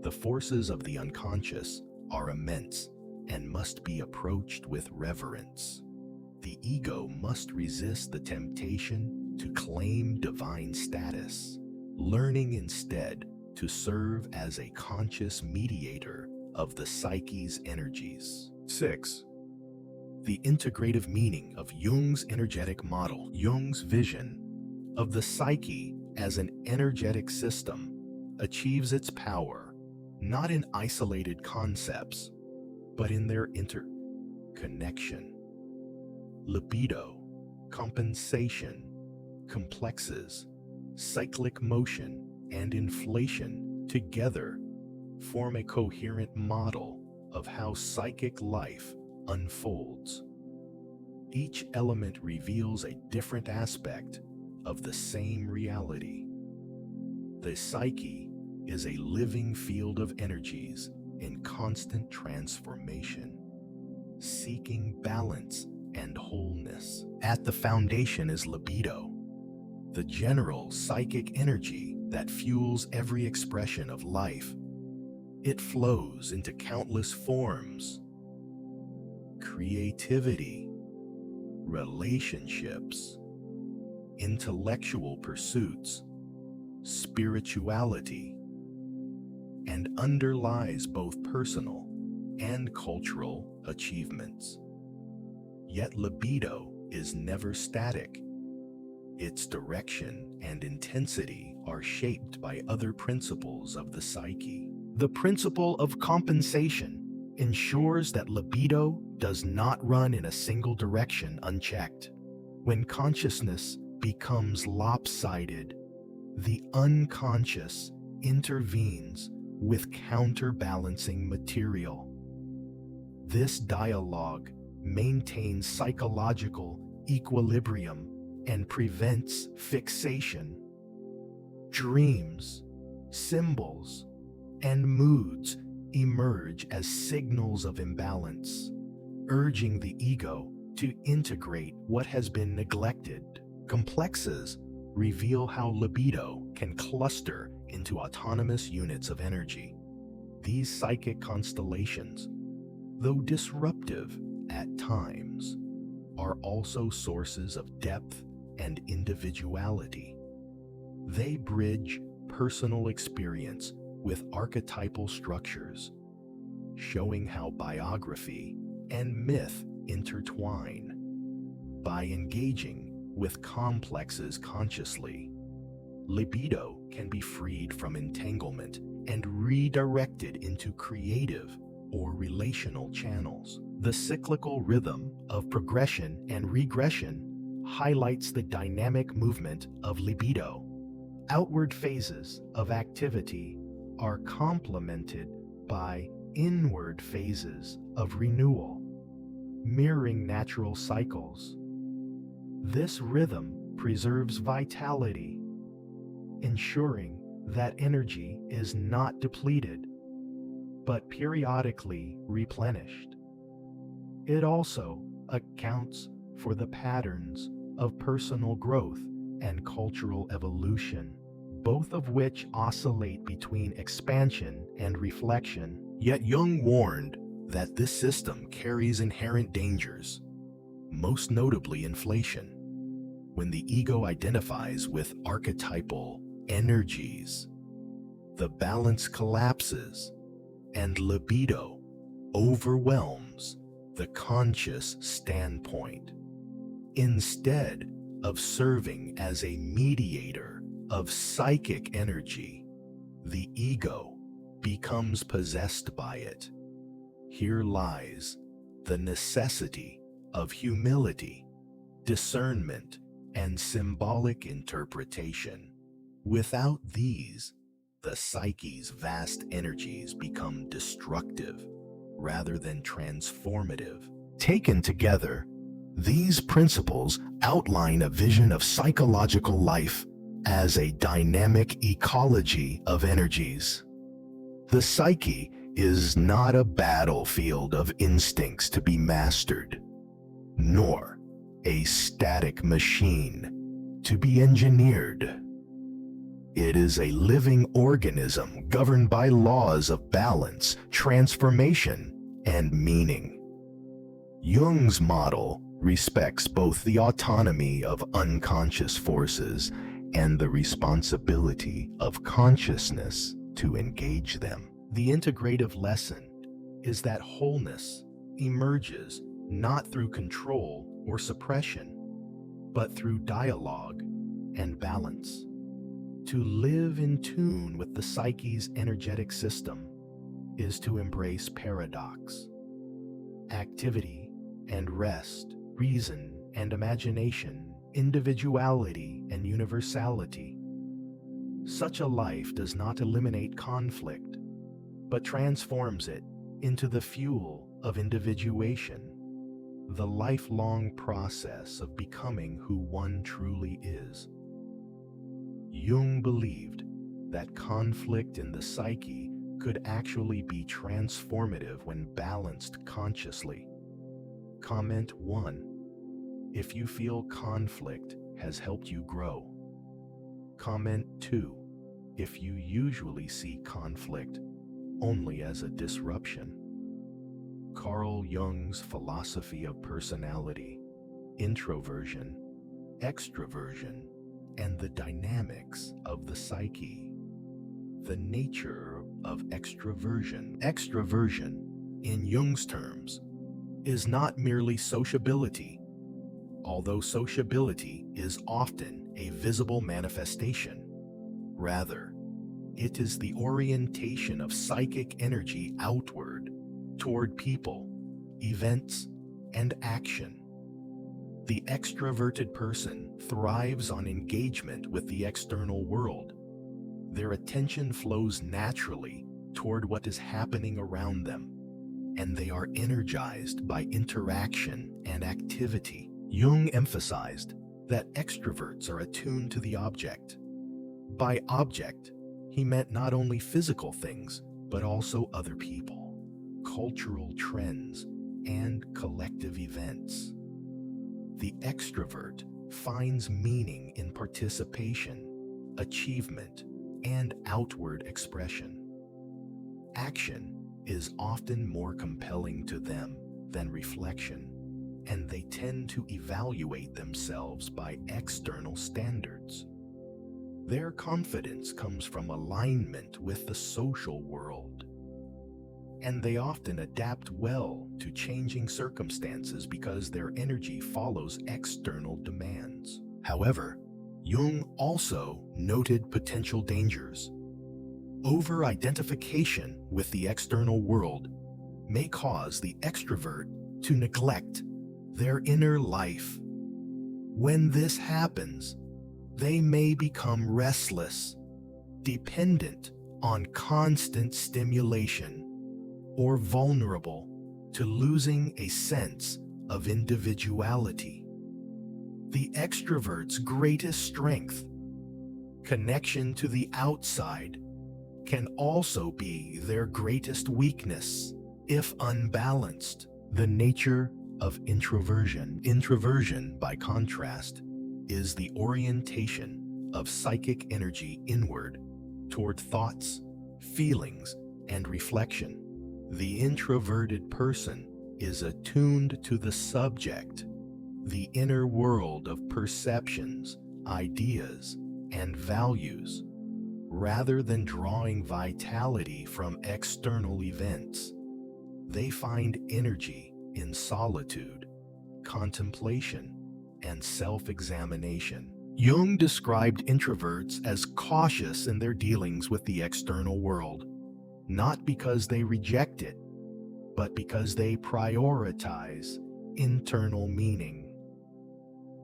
The forces of the unconscious are immense, and must be approached with reverence. The ego must resist the temptation to claim divine status, learning instead to serve as a conscious mediator of the psyche's energies. 6. The integrative meaning of Jung's energetic model. Jung's vision of the psyche as an energetic system achieves its power not in isolated concepts, but in their interconnection. Libido, compensation, complexes, cyclic motion, and inflation together form a coherent model of how psychic life unfolds. Each element reveals a different aspect of the same reality. The psyche is a living field of energies in constant transformation, seeking balance and wholeness. At the foundation is libido, the general psychic energy that fuels every expression of life. It flows into countless forms: creativity, relationships, intellectual pursuits, spirituality, and underlies both personal and cultural achievements. Yet libido is never static. Its direction and intensity are shaped by other principles of the psyche. The principle of compensation ensures that libido does not run in a single direction unchecked. When consciousness becomes lopsided, the unconscious intervenes with counterbalancing material. This dialogue maintains psychological equilibrium and prevents fixation. Dreams, symbols, and moods emerge as signals of imbalance, urging the ego to integrate what has been neglected. Complexes reveal how libido can cluster into autonomous units of energy. These psychic constellations, though disruptive at times, are also sources of depth and individuality. They bridge personal experience with archetypal structures, showing how biography and myth intertwine. By engaging with complexes consciously, libido can be freed from entanglement and redirected into creative or relational channels. The cyclical rhythm of progression and regression highlights the dynamic movement of libido. Outward phases of activity are complemented by inward phases of renewal, mirroring natural cycles. This rhythm preserves vitality, ensuring that energy is not depleted, but periodically replenished. It also accounts for the patterns of personal growth and cultural evolution, both of which oscillate between expansion and reflection. Yet Jung warned that this system carries inherent dangers, most notably inflation. When the ego identifies with archetypal energies, the balance collapses and libido overwhelms the conscious standpoint. Instead of serving as a mediator of psychic energy, the ego becomes possessed by it. Here lies the necessity of humility, discernment, and symbolic interpretation. Without these, the psyche's vast energies become destructive rather than transformative. Taken together, these principles outline a vision of psychological life as a dynamic ecology of energies. The psyche is not a battlefield of instincts to be mastered, nor a static machine to be engineered. It is a living organism governed by laws of balance, transformation, and meaning. Jung's model respects both the autonomy of unconscious forces and the responsibility of consciousness to engage them. The integrative lesson is that wholeness emerges not through control or suppression, but through dialogue and balance. To live in tune with the psyche's energetic system is to embrace paradox. Activity and rest, reason and imagination, individuality and universality. Such a life does not eliminate conflict, but transforms it into the fuel of individuation, the lifelong process of becoming who one truly is. Jung believed that conflict in the psyche could actually be transformative when balanced consciously. Comment 1. If you feel conflict has helped you grow. Comment 2. If you usually see conflict only as a disruption. Carl Jung's philosophy of personality, introversion, extroversion, and the dynamics of the psyche. The nature of extroversion. Extroversion, in Jung's terms, is not merely sociability, although sociability is often a visible manifestation. Rather, it is the orientation of psychic energy outward toward people, events, and action. The extroverted person thrives on engagement with the external world. Their attention flows naturally toward what is happening around them, and they are energized by interaction and activity. Jung emphasized that extroverts are attuned to the object. By object, he meant not only physical things, but also other people, cultural trends, and collective events. The extrovert finds meaning in participation, achievement, and outward expression. Action is often more compelling to them than reflection, and they tend to evaluate themselves by external standards. Their confidence comes from alignment with the social world, and they often adapt well to changing circumstances because their energy follows external demands. However, Jung also noted potential dangers. Over-identification with the external world may cause the extrovert to neglect their inner life. When this happens, they may become restless, dependent on constant stimulation, or vulnerable to losing a sense of individuality. The extrovert's greatest strength, connection to the outside, can also be their greatest weakness if unbalanced. The nature of introversion. Introversion, by contrast, is the orientation of psychic energy inward toward thoughts, feelings, and reflection. The introverted person is attuned to the subject, the inner world of perceptions, ideas, and values, rather than drawing vitality from external events. They find energy in solitude, contemplation, and self-examination. Jung described introverts as cautious in their dealings with the external world, not because they reject it, but because they prioritize internal meaning.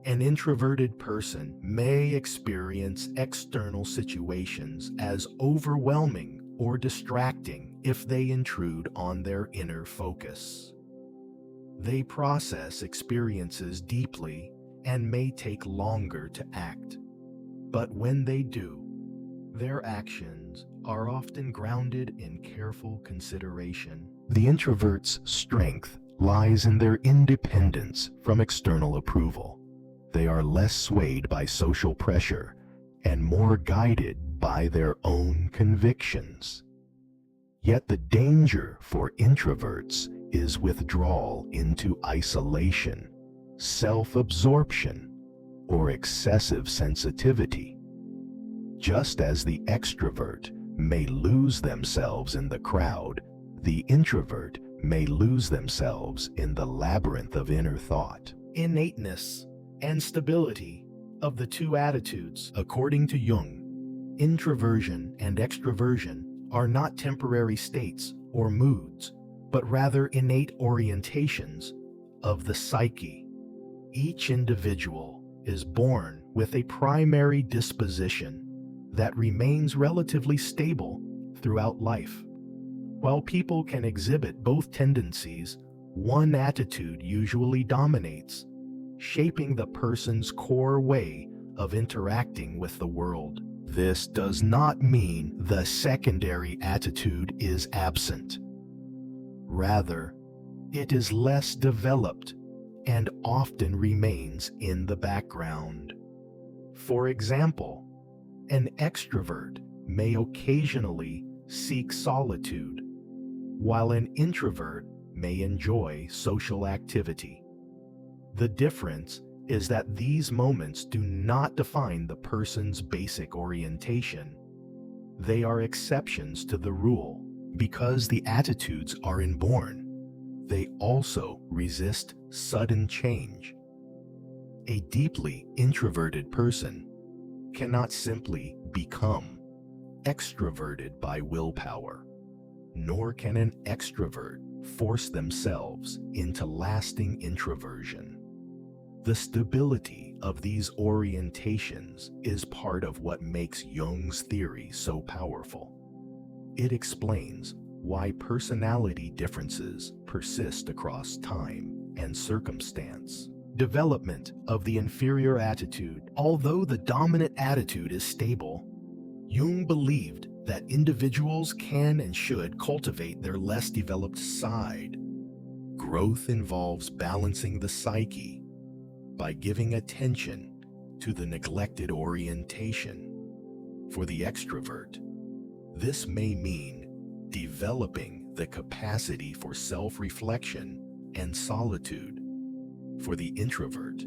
An introverted person may experience external situations as overwhelming or distracting if they intrude on their inner focus. They process experiences deeply and may take longer to act, but when they do, their actions are often grounded in careful consideration. The introvert's strength lies in their independence from external approval. They are less swayed by social pressure and more guided by their own convictions. Yet the danger for introverts is withdrawal into isolation, self-absorption, or excessive sensitivity. Just as the extrovert may lose themselves in the crowd, the introvert may lose themselves in the labyrinth of inner thought. Innateness and stability of the two attitudes. According to Jung, introversion and extroversion are not temporary states or moods, but rather innate orientations of the psyche. Each individual is born with a primary disposition that remains relatively stable throughout life. While people can exhibit both tendencies, one attitude usually dominates, shaping the person's core way of interacting with the world. This does not mean the secondary attitude is absent. Rather, it is less developed and often remains in the background. For example, an extrovert may occasionally seek solitude, while an introvert may enjoy social activity. The difference is that these moments do not define the person's basic orientation. They are exceptions to the rule. Because the attitudes are inborn, they also resist sudden change. A deeply introverted person cannot simply become extroverted by willpower, nor can an extrovert force themselves into lasting introversion. The stability of these orientations is part of what makes Jung's theory so powerful. It explains why personality differences persist across time and circumstance. Development of the inferior attitude. Although the dominant attitude is stable, Jung believed that individuals can and should cultivate their less developed side. Growth involves balancing the psyche by giving attention to the neglected orientation. For the extrovert, this may mean developing the capacity for self-reflection and solitude. For the introvert,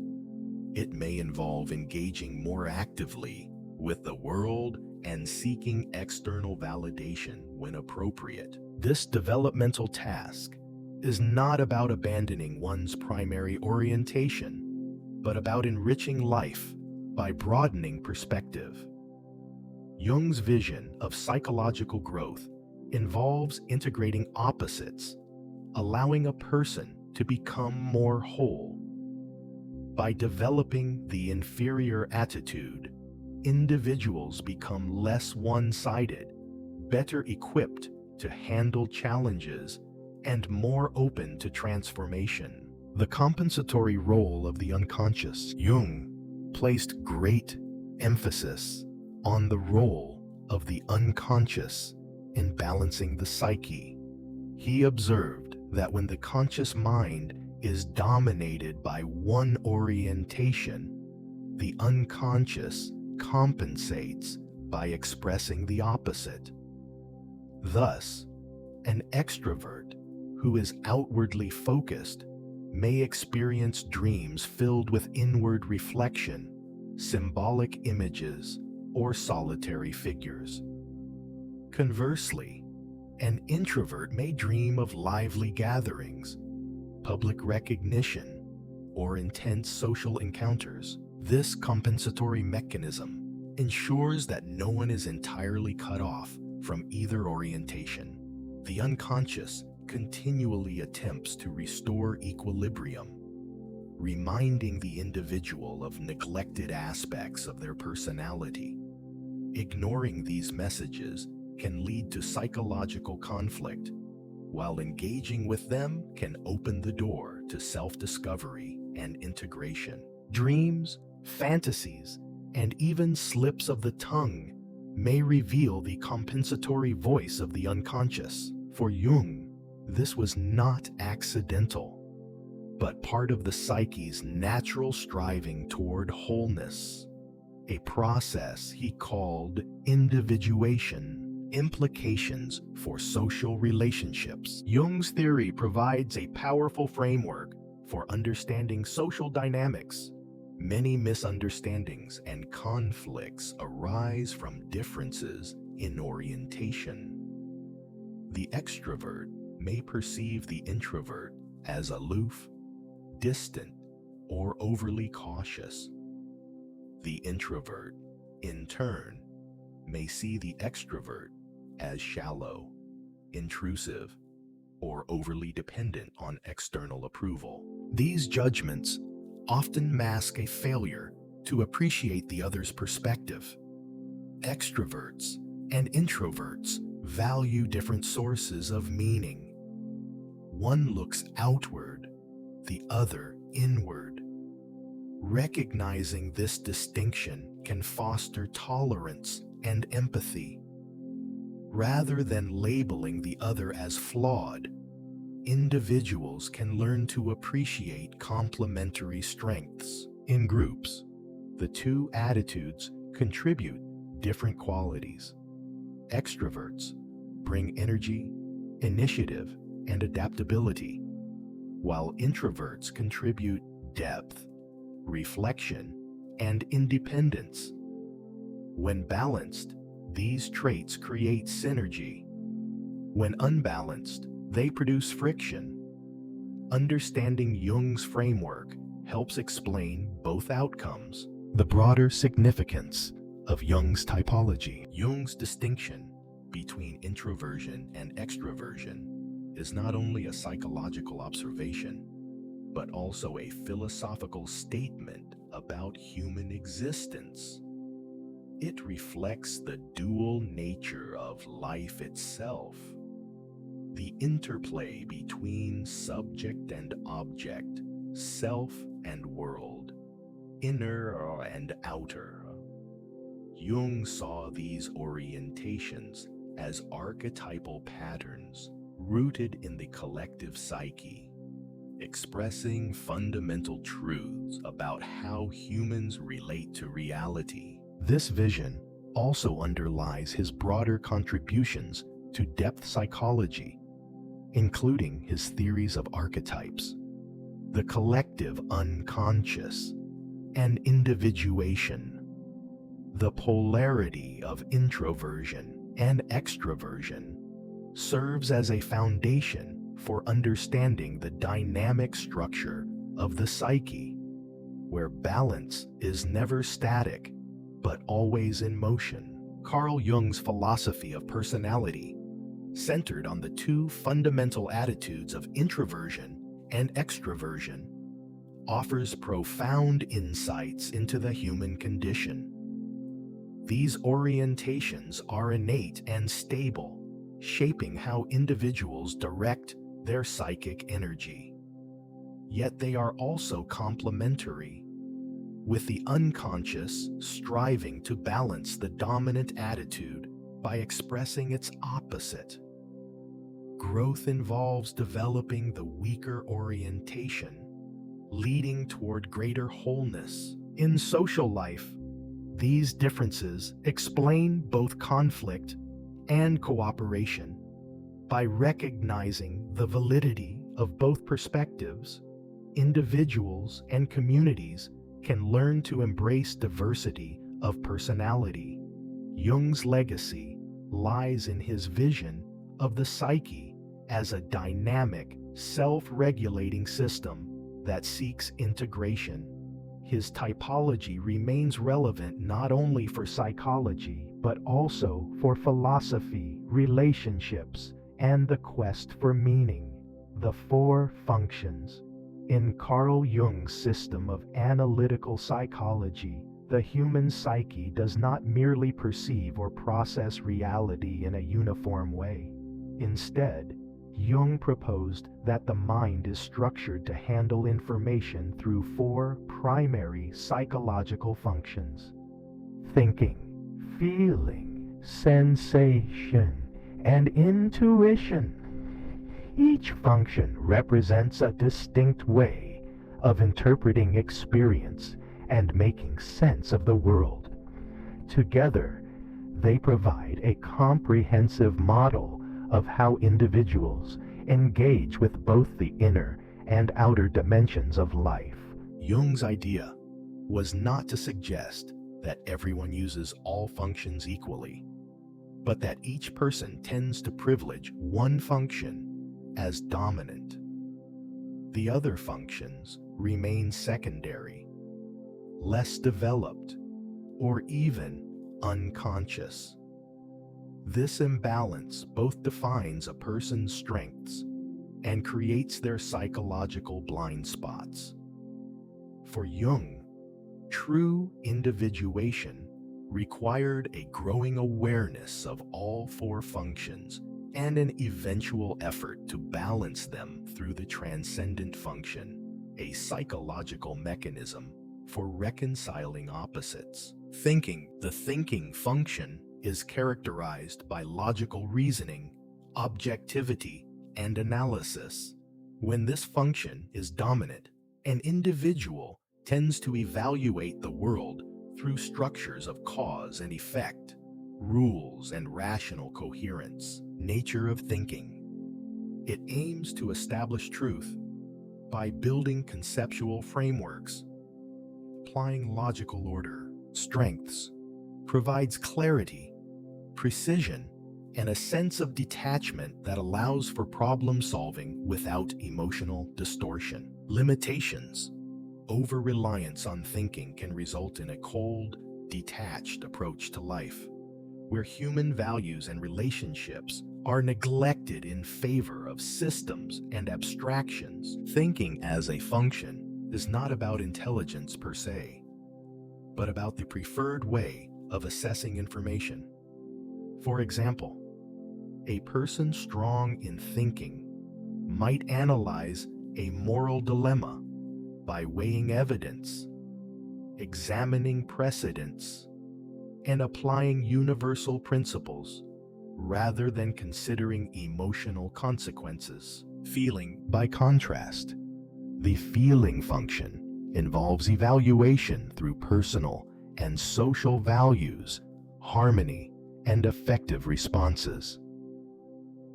it may involve engaging more actively with the world and seeking external validation when appropriate. This developmental task is not about abandoning one's primary orientation, but about enriching life by broadening perspective. Jung's vision of psychological growth involves integrating opposites, allowing a person to become more whole. By developing the inferior attitude, individuals become less one-sided, better equipped to handle challenges, and more open to transformation. The compensatory role of the unconscious. Jung placed great emphasis on the role of the unconscious in balancing the psyche. He observed that when the conscious mind is dominated by one orientation, the unconscious compensates by expressing the opposite. Thus, an extrovert who is outwardly focused may experience dreams filled with inward reflection, symbolic images, or solitary figures. Conversely, an introvert may dream of lively gatherings, public recognition, or intense social encounters. This compensatory mechanism ensures that no one is entirely cut off from either orientation. The unconscious continually attempts to restore equilibrium, reminding the individual of neglected aspects of their personality. Ignoring these messages can lead to psychological conflict, while engaging with them can open the door to self-discovery and integration. Dreams, fantasies, and even slips of the tongue may reveal the compensatory voice of the unconscious. For Jung, this was not accidental, but part of the psyche's natural striving toward wholeness, a process he called individuation. implications for social relationships. Jung's theory provides a powerful framework for understanding social dynamics. Many misunderstandings and conflicts arise from differences in orientation. The extrovert may perceive the introvert as aloof, distant, or overly cautious. The introvert, in turn, may see the extrovert as shallow, intrusive, or overly dependent on external approval. These judgments often mask a failure to appreciate the other's perspective. Extroverts and introverts value different sources of meaning. One looks outward, the other inward. Recognizing this distinction can foster tolerance and empathy. Rather than labeling the other as flawed, individuals can learn to appreciate complementary strengths. In groups, the two attitudes contribute different qualities. Extroverts bring energy, initiative, and adaptability, while introverts contribute depth, reflection, and independence. When balanced, these traits create synergy. When unbalanced, they produce friction. Understanding Jung's framework helps explain both outcomes. The broader significance of Jung's typology. Jung's distinction between introversion and extroversion is not only a psychological observation, but also a philosophical statement about human existence. It reflects the dual nature of life itself, the interplay between subject and object, self and world, inner and outer. Jung saw these orientations as archetypal patterns rooted in the collective psyche, expressing fundamental truths about how humans relate to reality. This vision also underlies his broader contributions to depth psychology, including his theories of archetypes, the collective unconscious, and individuation. The polarity of introversion and extroversion serves as a foundation for understanding the dynamic structure of the psyche, where balance is never static, but always in motion. Carl Jung's philosophy of personality, centered on the two fundamental attitudes of introversion and extroversion, offers profound insights into the human condition. These orientations are innate and stable, shaping how individuals direct their psychic energy. Yet they are also complementary, with the unconscious striving to balance the dominant attitude by expressing its opposite. Growth involves developing the weaker orientation, leading toward greater wholeness. In social life, these differences explain both conflict and cooperation. By recognizing the validity of both perspectives, individuals and communities can learn to embrace diversity of personality. Jung's legacy lies in his vision of the psyche as a dynamic, self-regulating system that seeks integration. His typology remains relevant not only for psychology, but also for philosophy, relationships, and the quest for meaning. The four functions. In Carl Jung's system of analytical psychology, the human psyche does not merely perceive or process reality in a uniform way. Instead, Jung proposed that the mind is structured to handle information through four primary psychological functions: thinking, feeling, sensation, and intuition. Each function represents a distinct way of interpreting experience and making sense of the world. Together, They provide a comprehensive model of how individuals engage with both the inner and outer dimensions of life. Jung's idea was not to suggest that everyone uses all functions equally, but that each person tends to privilege one function as dominant. The other functions remain secondary, less developed, or even unconscious. This imbalance both defines a person's strengths and creates their psychological blind spots. For Jung, true individuation required a growing awareness of all four functions and an eventual effort to balance them through the transcendent function, a psychological mechanism for reconciling opposites. The thinking function is characterized by logical reasoning, objectivity, and analysis. When this function is dominant, an individual tends to evaluate the world through structures of cause and effect, rules and rational coherence. Nature of thinking. It aims to establish truth by building conceptual frameworks, applying logical order. Strengths. Provides clarity, precision, and a sense of detachment that allows for problem solving without emotional distortion. Limitations. Over-reliance on thinking can result in a cold, detached approach to life, where human values and relationships are neglected in favor of systems and abstractions. Thinking as a function is not about intelligence per se, but about the preferred way of assessing information. For example, a person strong in thinking might analyze a moral dilemma by weighing evidence, examining precedents, and applying universal principles rather than considering emotional consequences. Feeling, by contrast, the feeling function involves evaluation through personal and social values, harmony, and effective responses.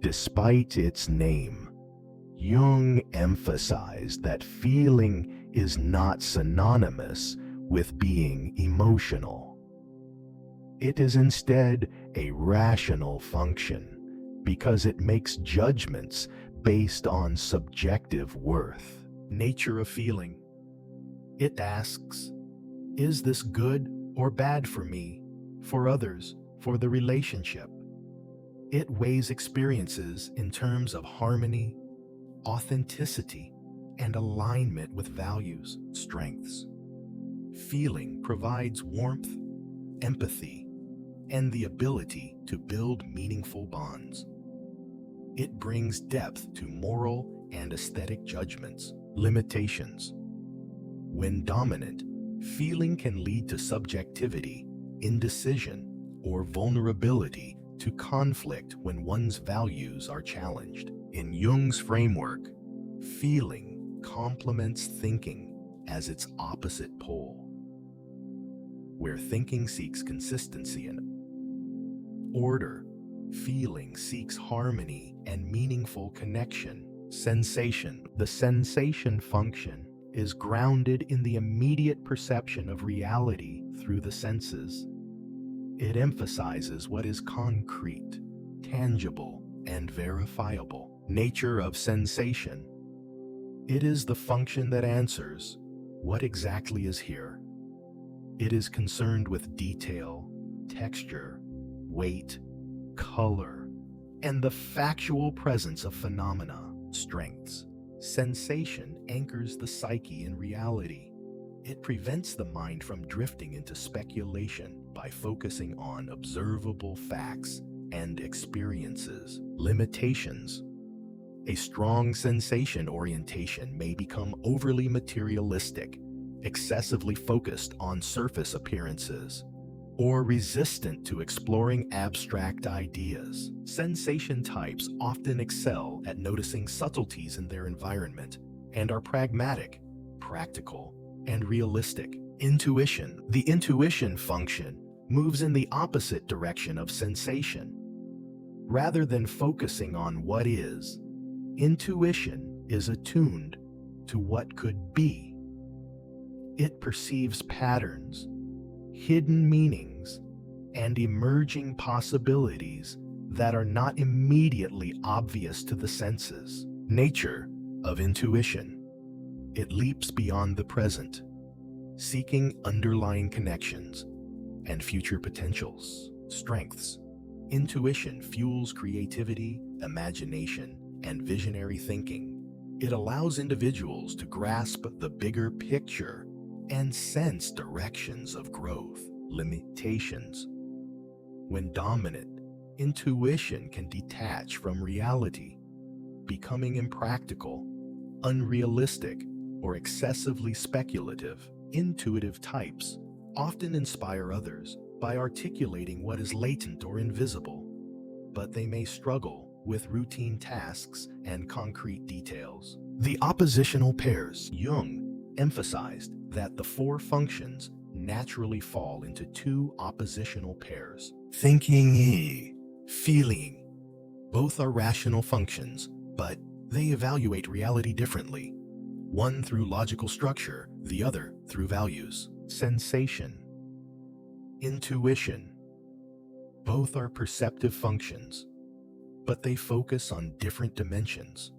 Despite its name, Jung emphasized that feeling is not synonymous with being emotional. It is instead a rational function because it makes judgments based on subjective worth. Nature of feeling. It asks, is this good or bad for me, for others, for the relationship? It weighs experiences in terms of harmony, authenticity, and alignment with values, strengths. Feeling provides warmth, empathy, and the ability to build meaningful bonds. It brings depth to moral and aesthetic judgments. Limitations. When dominant, feeling can lead to subjectivity, indecision, or vulnerability to conflict when one's values are challenged. In Jung's framework, feeling complements thinking as its opposite pole. Where thinking seeks consistency and order, feeling seeks harmony and meaningful connection. Sensation. The sensation function is grounded in the immediate perception of reality through the senses. It emphasizes what is concrete, tangible, and verifiable. Nature of sensation. It is the function that answers, what exactly is here? It is concerned with detail, texture, weight, color, and the factual presence of phenomena. Strengths. Sensation anchors the psyche in reality. It prevents the mind from drifting into speculation by focusing on observable facts and experiences. Limitations. A strong sensation orientation may become overly materialistic, excessively focused on surface appearances, or resistant to exploring abstract ideas. Sensation types often excel at noticing subtleties in their environment and are pragmatic, practical, and realistic. Intuition. The intuition function moves in the opposite direction of sensation. Rather than focusing on what is, intuition is attuned to what could be. It perceives patterns, hidden meanings, and emerging possibilities that are not immediately obvious to the senses. Nature of intuition. It leaps beyond the present, seeking underlying connections and future potentials. Strengths. Intuition fuels creativity, imagination, and visionary thinking. It allows individuals to grasp the bigger picture and sense directions of growth. Limitations. When dominant, intuition can detach from reality, becoming impractical, unrealistic, or excessively speculative. Intuitive types often inspire others by articulating what is latent or invisible, but they may struggle with routine tasks and concrete details. The oppositional pairs. Jung emphasized that the four functions naturally fall into two oppositional pairs: thinking, feeling. Both are rational functions, but they evaluate reality differently. One through logical structure, the other through values. Sensation, intuition. Both are perceptive functions, but they focus on different dimensions.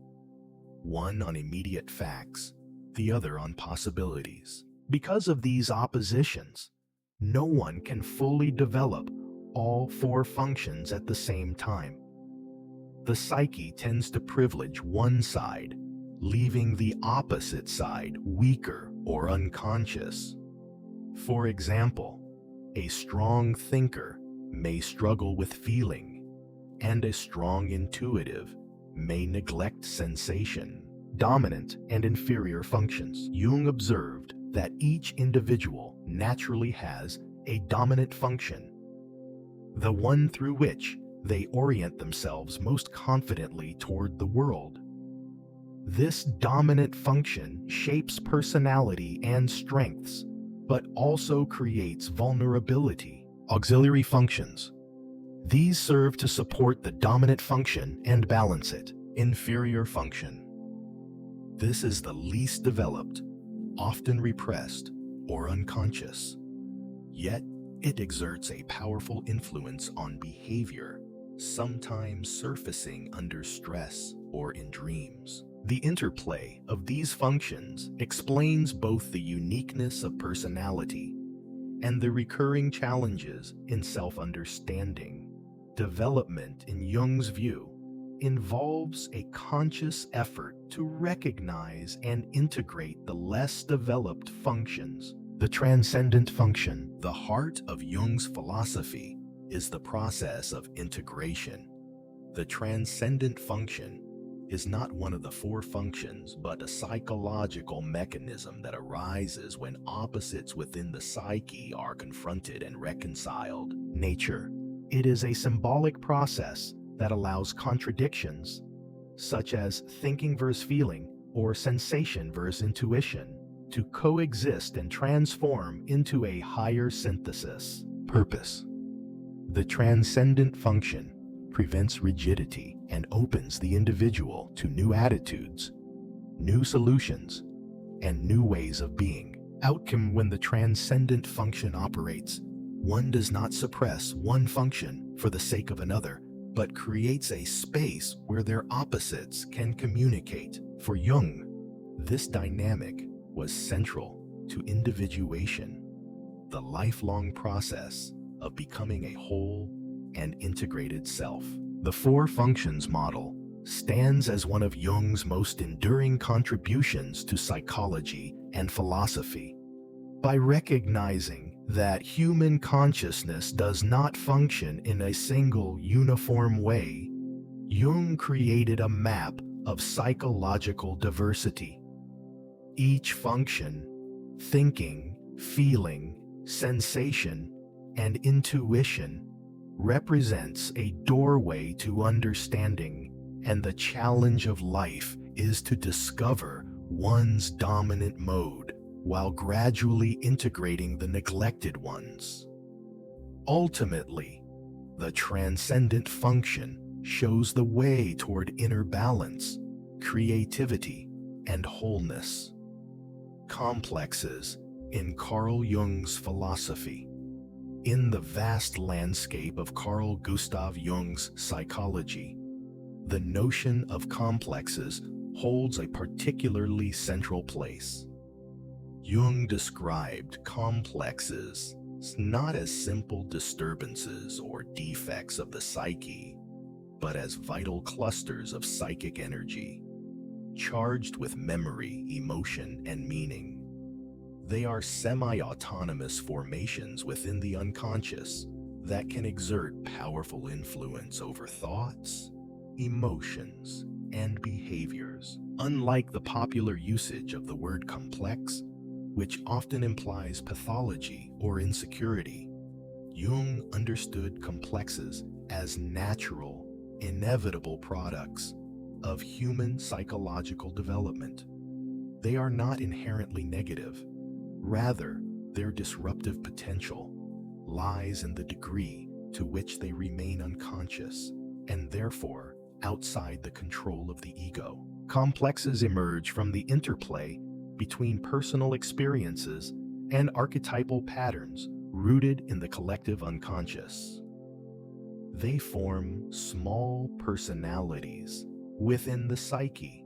One on immediate facts, the other on possibilities. Because of these oppositions, no one can fully develop all four functions at the same time. The psyche tends to privilege one side, leaving the opposite side weaker or unconscious. For example, a strong thinker may struggle with feeling, and a strong intuitive may neglect sensation. Dominant and inferior functions. Jung observed that each individual naturally has a dominant function, the one through which they orient themselves most confidently toward the world. This dominant function shapes personality and strengths, but also creates vulnerability. Auxiliary functions. These serve to support the dominant function and balance it. Inferior function. This is the least developed, often repressed or unconscious. Yet, it exerts a powerful influence on behavior, sometimes surfacing under stress or in dreams. The interplay of these functions explains both the uniqueness of personality and the recurring challenges in self-understanding. Development, in Jung's view, involves a conscious effort to recognize and integrate the less developed functions. The transcendent function, the heart of Jung's philosophy, is the process of integration. The transcendent function is not one of the four functions, but a psychological mechanism that arises when opposites within the psyche are confronted and reconciled. Nature. It is a symbolic process that allows contradictions, such as thinking versus feeling or sensation versus intuition, to coexist and transform into a higher synthesis. Purpose. The transcendent function prevents rigidity and opens the individual to new attitudes, new solutions, and new ways of being. Outcome. When the transcendent function operates, one does not suppress one function for the sake of another, but creates a space where their opposites can communicate. For Jung, this dynamic was central to individuation, the lifelong process of becoming a whole and integrated self. The four functions model stands as one of Jung's most enduring contributions to psychology and philosophy. By recognizing that human consciousness does not function in a single uniform way, Jung created a map of psychological diversity. Each function, thinking, feeling, sensation, and intuition, represents a doorway to understanding, and the challenge of life is to discover one's dominant mode while gradually integrating the neglected ones. Ultimately, the transcendent function shows the way toward inner balance, creativity, and wholeness. Complexes in Carl Jung's philosophy. In the vast landscape of Carl Gustav Jung's psychology, the notion of complexes holds a particularly central place. Jung described complexes not as simple disturbances or defects of the psyche, but as vital clusters of psychic energy, charged with memory, emotion, and meaning. They are semi-autonomous formations within the unconscious that can exert powerful influence over thoughts, emotions, and behaviors. Unlike the popular usage of the word complex, which often implies pathology or insecurity, Jung understood complexes as natural, inevitable products of human psychological development. They are not inherently negative. Rather, their disruptive potential lies in the degree to which they remain unconscious and therefore outside the control of the ego. Complexes emerge from the interplay between personal experiences and archetypal patterns rooted in the collective unconscious. They form small personalities within the psyche,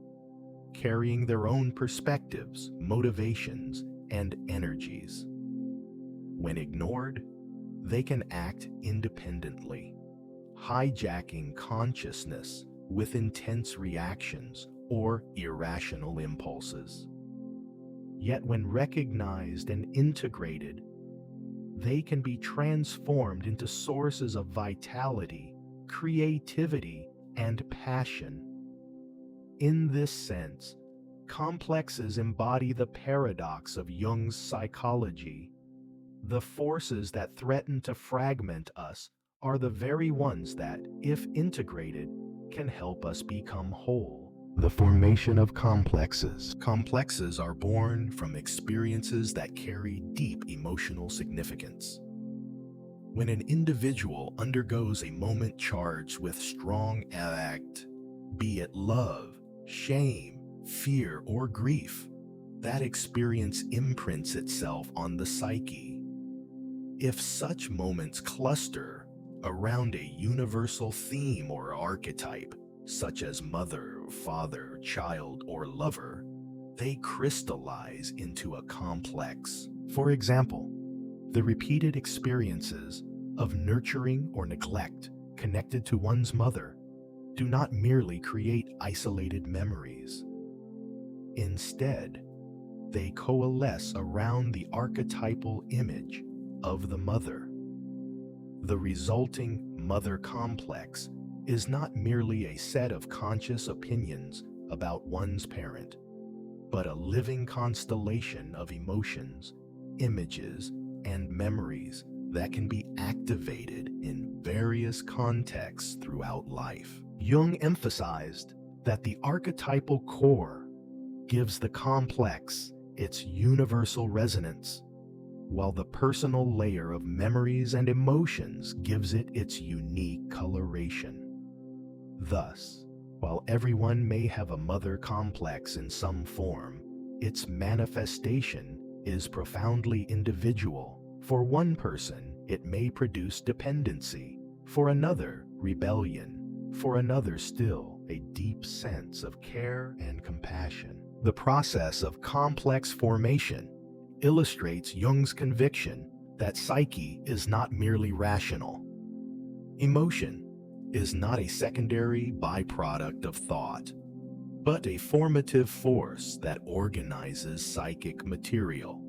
carrying their own perspectives, motivations, and energies. When ignored, they can act independently, hijacking consciousness with intense reactions or irrational impulses. Yet when recognized and integrated, they can be transformed into sources of vitality, creativity, and passion. In this sense, complexes embody the paradox of Jung's psychology. The forces that threaten to fragment us are the very ones that, if integrated, can help us become whole. The formation of complexes. Complexes are born from experiences that carry deep emotional significance. When an individual undergoes a moment charged with strong affect, be it love, shame, fear, or grief, that experience imprints itself on the psyche. If such moments cluster around a universal theme or archetype, such as mother, father, child, or lover, they crystallize into a complex. For example, the repeated experiences of nurturing or neglect connected to one's mother do not merely create isolated memories. Instead, they coalesce around the archetypal image of the mother. The resulting mother complex is not merely a set of conscious opinions about one's parent, but a living constellation of emotions, images, and memories that can be activated in various contexts throughout life. Jung emphasized that the archetypal core gives the complex its universal resonance, while the personal layer of memories and emotions gives it its unique coloration. Thus, while everyone may have a mother complex in some form, its manifestation is profoundly individual. For one person, it may produce dependency, for another, rebellion, for another still, a deep sense of care and compassion. The process of complex formation illustrates Jung's conviction that psyche is not merely rational. Emotion is not a secondary byproduct of thought, but a formative force that organizes psychic material.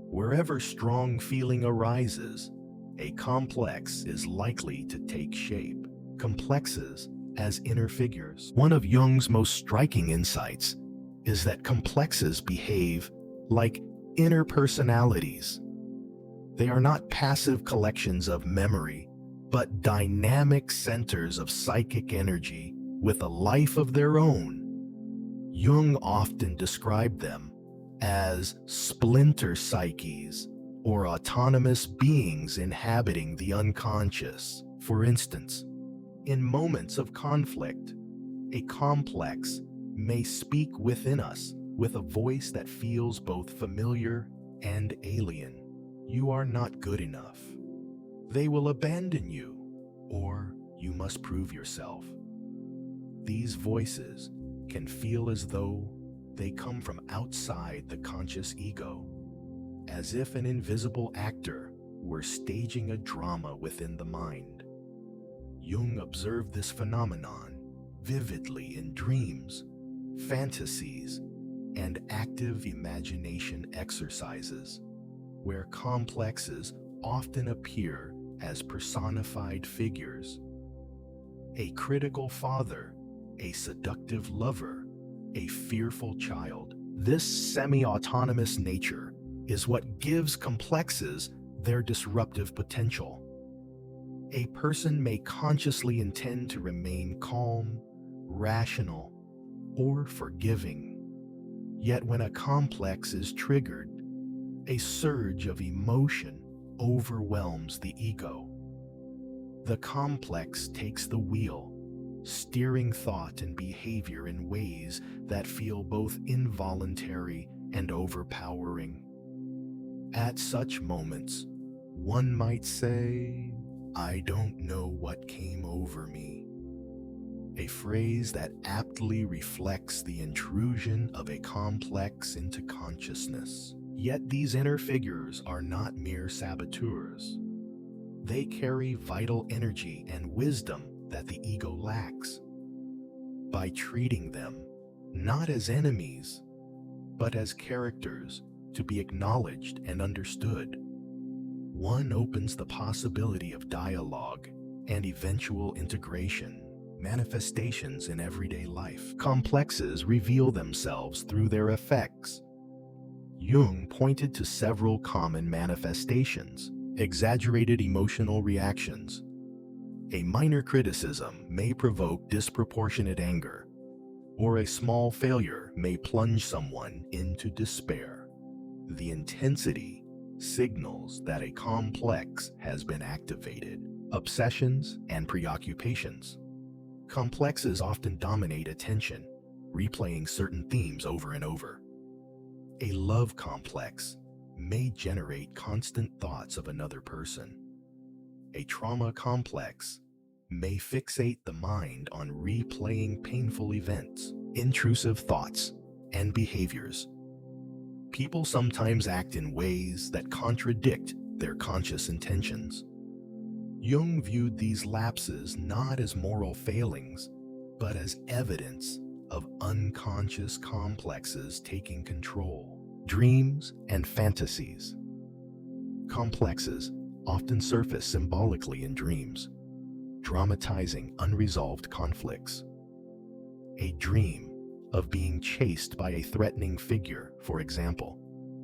Wherever strong feeling arises, a complex is likely to take shape. Complexes as inner figures. One of Jung's most striking insights is that complexes behave like inner personalities. They are not passive collections of memory, but dynamic centers of psychic energy with a life of their own. Jung often described them as splinter psyches or autonomous beings inhabiting the unconscious. For instance, in moments of conflict, a complex may speak within us with a voice that feels both familiar and alien. You are not good enough. They will abandon you, or you must prove yourself. These voices can feel as though they come from outside the conscious ego, as if an invisible actor were staging a drama within the mind. Jung observed this phenomenon vividly in dreams, fantasies, and active imagination exercises, where complexes often appear as personified figures. A critical father, a seductive lover, a fearful child. This semi-autonomous nature is what gives complexes their disruptive potential. A person may consciously intend to remain calm, rational, or forgiving. Yet when a complex is triggered, a surge of emotion overwhelms the ego. The complex takes the wheel, steering thought and behavior in ways that feel both involuntary and overpowering. At such moments, one might say, "I don't know what came over me," a phrase that aptly reflects the intrusion of a complex into consciousness. Yet these inner figures are not mere saboteurs. They carry vital energy and wisdom that the ego lacks. By treating them not as enemies, but as characters to be acknowledged and understood, one opens the possibility of dialogue and eventual integration. Manifestations in everyday life. Complexes reveal themselves through their effects. Jung pointed to several common manifestations: exaggerated emotional reactions. A minor criticism may provoke disproportionate anger, or a small failure may plunge someone into despair. The intensity signals that a complex has been activated. Obsessions and preoccupations. Complexes often dominate attention, replaying certain themes over and over. A love complex may generate constant thoughts of another person. A trauma complex may fixate the mind on replaying painful events, intrusive thoughts, and behaviors. People sometimes act in ways that contradict their conscious intentions. Jung viewed these lapses not as moral failings, but as evidence of unconscious complexes taking control. Dreams and fantasies. Complexes often surface symbolically in dreams, dramatizing unresolved conflicts. A dream of being chased by a threatening figure, for example,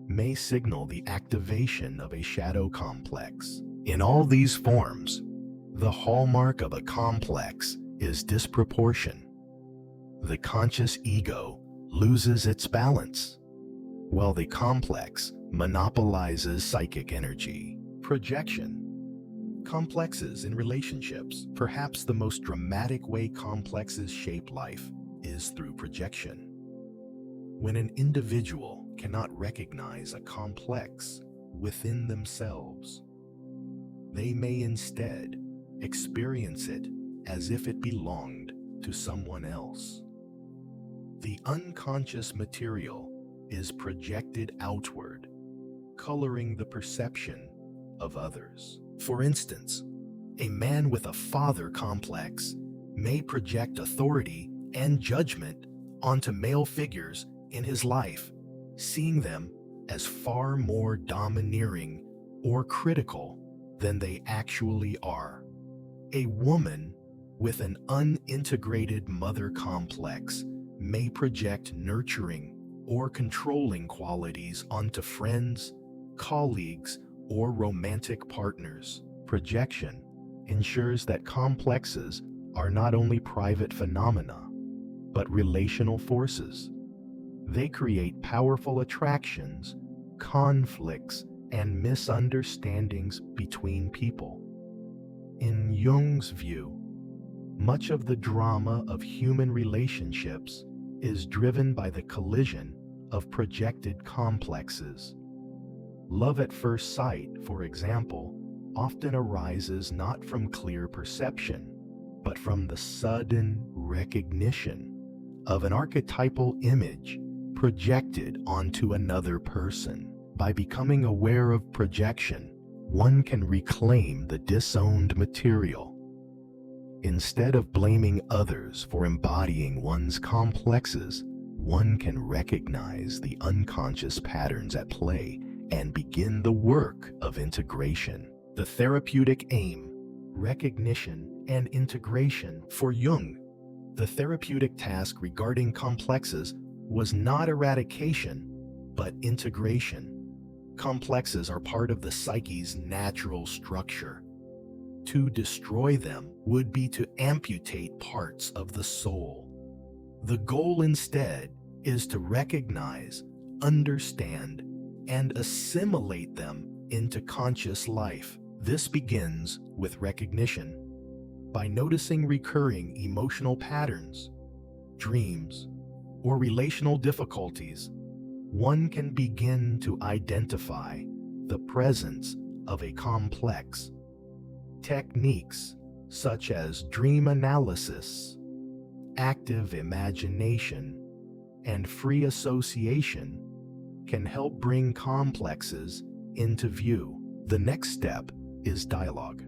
may signal the activation of a shadow complex. In all these forms, the hallmark of a complex is disproportion. The conscious ego loses its balance, while the complex monopolizes psychic energy. Projection. Complexes in relationships. Perhaps the most dramatic way complexes shape life is through projection. When an individual cannot recognize a complex within themselves, they may instead experience it as if it belonged to someone else. The unconscious material is projected outward, coloring the perception of others. For instance, a man with a father complex may project authority and judgment onto male figures in his life, seeing them as far more domineering or critical than they actually are. A woman with an unintegrated mother complex may project nurturing or controlling qualities onto friends, colleagues, or romantic partners. Projection ensures that complexes are not only private phenomena, but relational forces. They create powerful attractions, conflicts, and misunderstandings between people. In Jung's view, much of the drama of human relationships is driven by the collision of projected complexes. Love at first sight, for example, often arises not from clear perception, but from the sudden recognition of an archetypal image projected onto another person. By becoming aware of projection, one can reclaim the disowned material. Instead of blaming others for embodying one's complexes, one can recognize the unconscious patterns at play and begin the work of integration. The therapeutic aim, recognition, and integration. For Jung, the therapeutic task regarding complexes was not eradication, but integration. Complexes are part of the psyche's natural structure. To destroy them would be to amputate parts of the soul. The goal instead is to recognize, understand, and assimilate them into conscious life. This begins with recognition. By noticing recurring emotional patterns, dreams, or relational difficulties, one can begin to identify the presence of a complex. Techniques such as dream analysis, active imagination, and free association can help bring complexes into view. The next step is dialogue.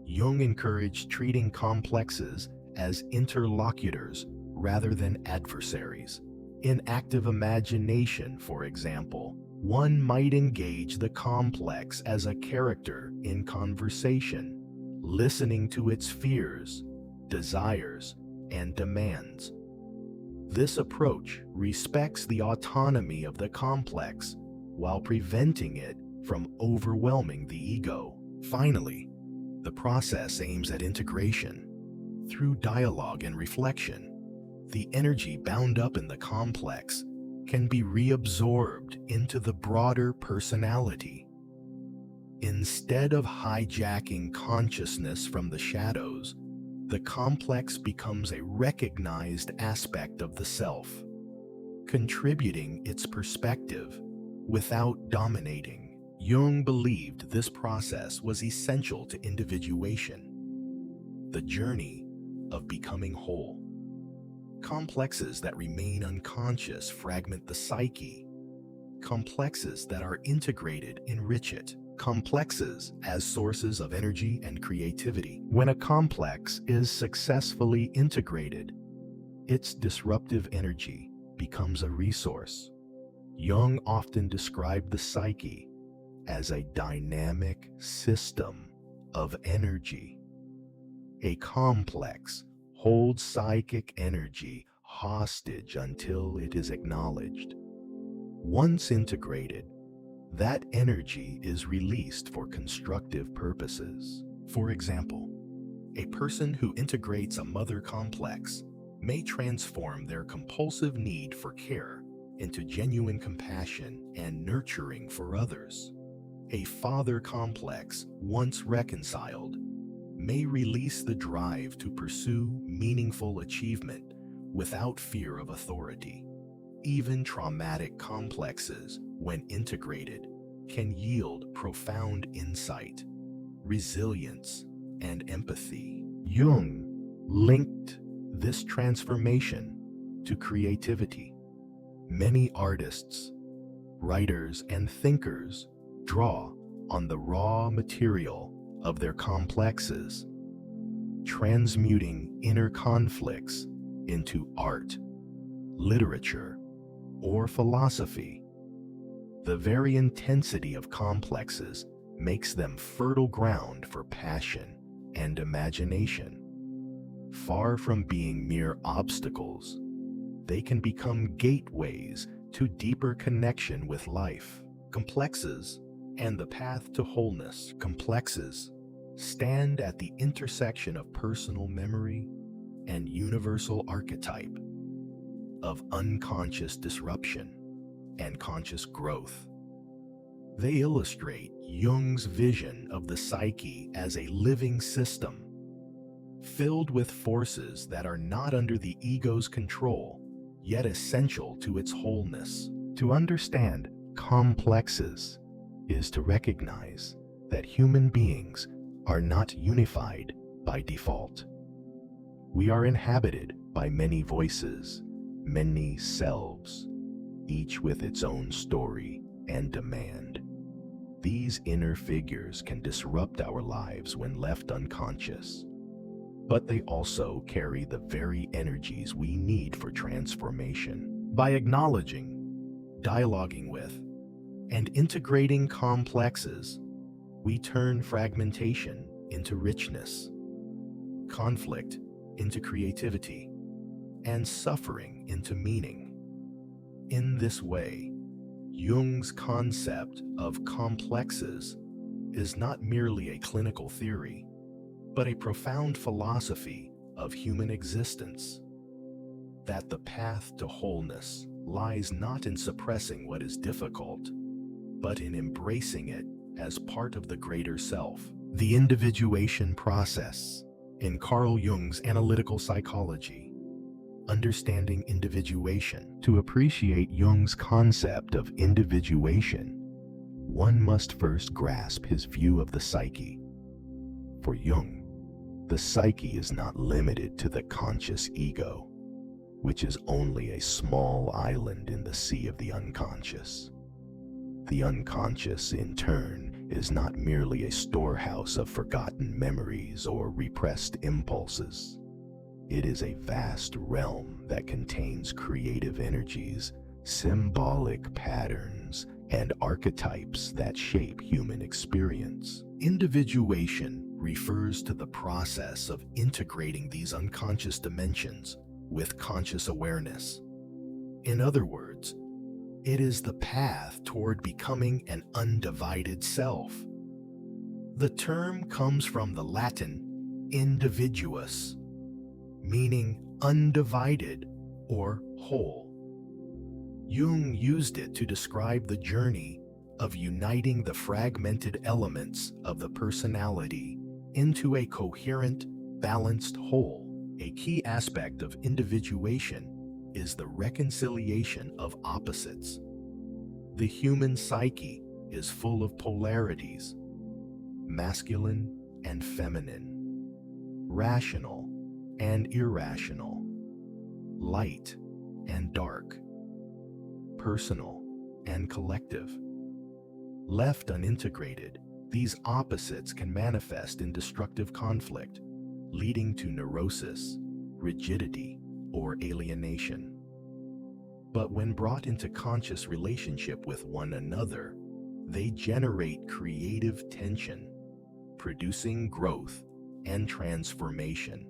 Jung encouraged treating complexes as interlocutors rather than adversaries. In active imagination, for example, one might engage the complex as a character in conversation, listening to its fears, desires, and demands. This approach respects the autonomy of the complex while preventing it from overwhelming the ego. Finally, the process aims at integration. Through dialogue and reflection, the energy bound up in the complex can be reabsorbed into the broader personality. Instead of hijacking consciousness from the shadows, the complex becomes a recognized aspect of the self, contributing its perspective without dominating. Jung believed this process was essential to individuation, the journey of becoming whole. Complexes that remain unconscious fragment the psyche. Complexes that are integrated enrich it. Complexes as sources of energy and creativity. When a complex is successfully integrated, its disruptive energy becomes a resource. Jung often described the psyche as a dynamic system of energy. A complex holds psychic energy hostage until it is acknowledged. Once integrated, that energy is released for constructive purposes. For example, a person who integrates a mother complex may transform their compulsive need for care into genuine compassion and nurturing for others. A father complex, once reconciled, may release the drive to pursue meaningful achievement without fear of authority. Even traumatic complexes, when integrated, can yield profound insight, resilience, and empathy. Jung linked this transformation to creativity. Many artists, writers, and thinkers draw on the raw material of their complexes, transmuting inner conflicts into art, literature, or philosophy. The very intensity of complexes makes them fertile ground for passion and imagination. Far from being mere obstacles, they can become gateways to deeper connection with life. Complexes and the path to wholeness. Complexes stand at the intersection of personal memory and universal archetype, of unconscious disruption and conscious growth. They illustrate Jung's vision of the psyche as a living system, filled with forces that are not under the ego's control, yet essential to its wholeness. To understand complexes is to recognize that human beings are not unified by default. We are inhabited by many voices, many selves, each with its own story and demand. These inner figures can disrupt our lives when left unconscious, but they also carry the very energies we need for transformation. By acknowledging, dialoguing with, and integrating complexes, we turn fragmentation into richness, conflict into creativity, and suffering into meaning. In this way, Jung's concept of complexes is not merely a clinical theory, but a profound philosophy of human existence. That the path to wholeness lies not in suppressing what is difficult, but in embracing it as part of the greater self. The individuation process. In Carl Jung's analytical psychology, understanding individuation. To appreciate Jung's concept of individuation, one must first grasp his view of the psyche. For Jung, the psyche is not limited to the conscious ego, which is only a small island in the sea of the unconscious. The unconscious, in turn, is not merely a storehouse of forgotten memories or repressed impulses. It is a vast realm that contains creative energies, symbolic patterns, and archetypes that shape human experience. Individuation refers to the process of integrating these unconscious dimensions with conscious awareness. In other words, it is the path toward becoming an undivided self. The term comes from the Latin individuus, meaning undivided or whole. Jung used it to describe the journey of uniting the fragmented elements of the personality into a coherent, balanced whole. A key aspect of individuation is the reconciliation of opposites. The human psyche is full of polarities, masculine and feminine, rational and irrational, light and dark, personal and collective. Left unintegrated, these opposites can manifest in destructive conflict, leading to neurosis, rigidity, or alienation. But when brought into conscious relationship with one another, they generate creative tension, producing growth and transformation.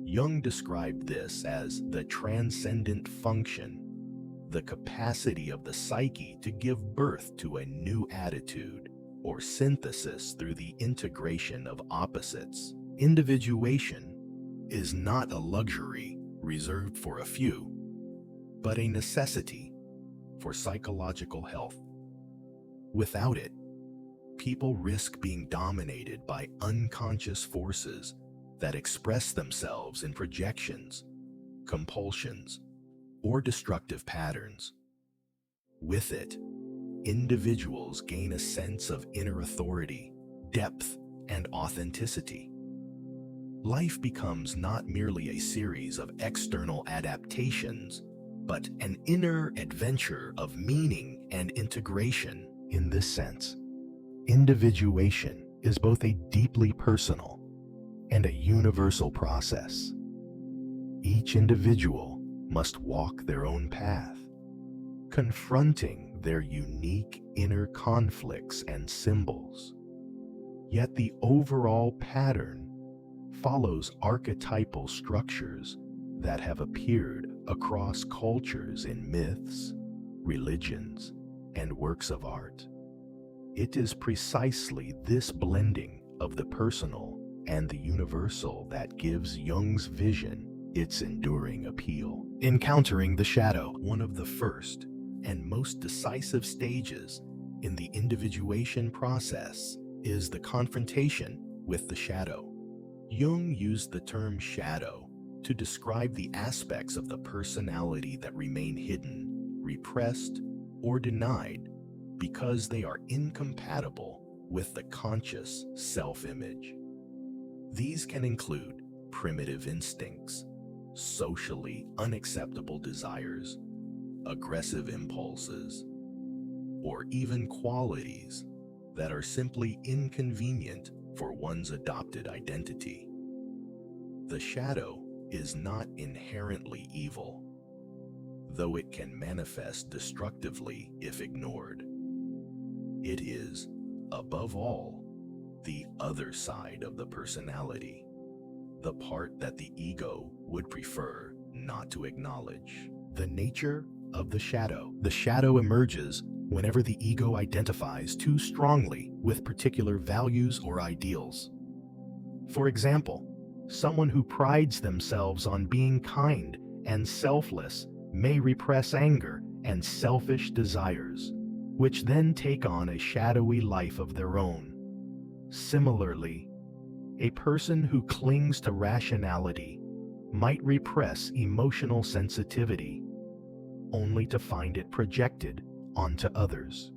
Jung described this as the transcendent function, the capacity of the psyche to give birth to a new attitude or synthesis through the integration of opposites. Individuation is not a luxury reserved for a few, but a necessity for psychological health. Without it, people risk being dominated by unconscious forces that express themselves in projections, compulsions, or destructive patterns. With it, individuals gain a sense of inner authority, depth, and authenticity. Life becomes not merely a series of external adaptations, but an inner adventure of meaning and integration. In this sense, individuation is both a deeply personal and a universal process. Each individual must walk their own path, confronting their unique inner conflicts and symbols. Yet the overall pattern follows archetypal structures that have appeared across cultures in myths, religions, and works of art. It is precisely this blending of the personal and the universal that gives Jung's vision its enduring appeal. Encountering the shadow, one of the first and most decisive stages in the individuation process is the confrontation with the shadow. Jung used the term shadow to describe the aspects of the personality that remain hidden, repressed, or denied because they are incompatible with the conscious self-image. These can include primitive instincts, socially unacceptable desires, aggressive impulses, or even qualities that are simply inconvenient for one's adopted identity. The shadow is not inherently evil, though it can manifest destructively if ignored. It is, above all, the other side of the personality, the part that the ego would prefer not to acknowledge. The nature of the shadow. The shadow emerges whenever the ego identifies too strongly with particular values or ideals. For example, someone who prides themselves on being kind and selfless may repress anger and selfish desires, which then take on a shadowy life of their own. Similarly, a person who clings to rationality might repress emotional sensitivity, only to find it projected onto others.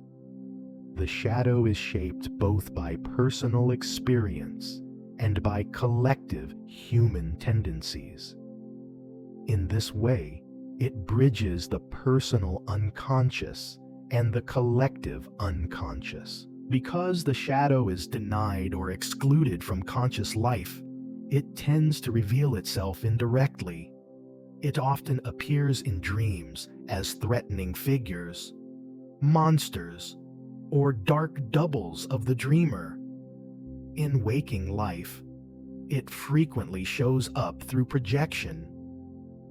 The shadow is shaped both by personal experience and by collective human tendencies. In this way, it bridges the personal unconscious and the collective unconscious. Because the shadow is denied or excluded from conscious life, it tends to reveal itself indirectly. It often appears in dreams as threatening figures, monsters, or dark doubles of the dreamer. In waking life, it frequently shows up through projection,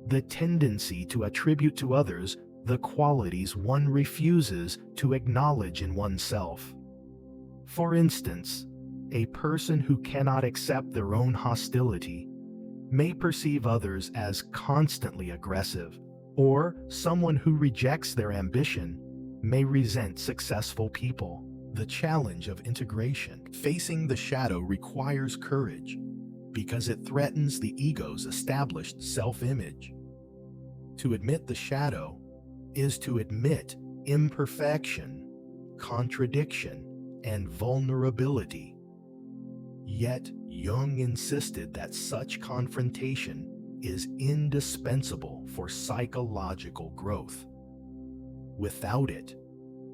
the tendency to attribute to others the qualities one refuses to acknowledge in oneself. For instance, a person who cannot accept their own hostility may perceive others as constantly aggressive, or someone who rejects their ambition may resent successful people. The challenge of integration. Facing the shadow requires courage because it threatens the ego's established self-image. To admit the shadow is to admit imperfection, contradiction, and vulnerability. Yet, Jung insisted that such confrontation is indispensable for psychological growth. Without it,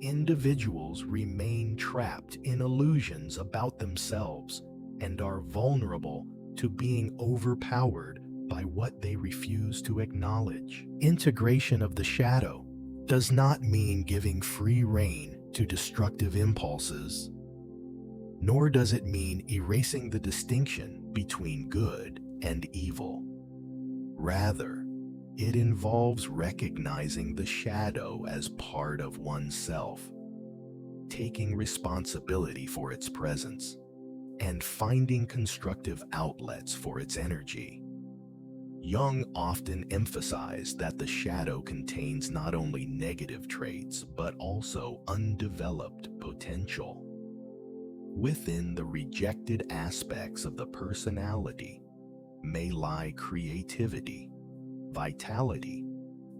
individuals remain trapped in illusions about themselves and are vulnerable to being overpowered by what they refuse to acknowledge. Integration of the shadow does not mean giving free rein to destructive impulses, nor does it mean erasing the distinction between good and evil. Rather, it involves recognizing the shadow as part of oneself, taking responsibility for its presence, and finding constructive outlets for its energy. Jung often emphasized that the shadow contains not only negative traits, but also undeveloped potential. Within the rejected aspects of the personality may lie creativity, vitality,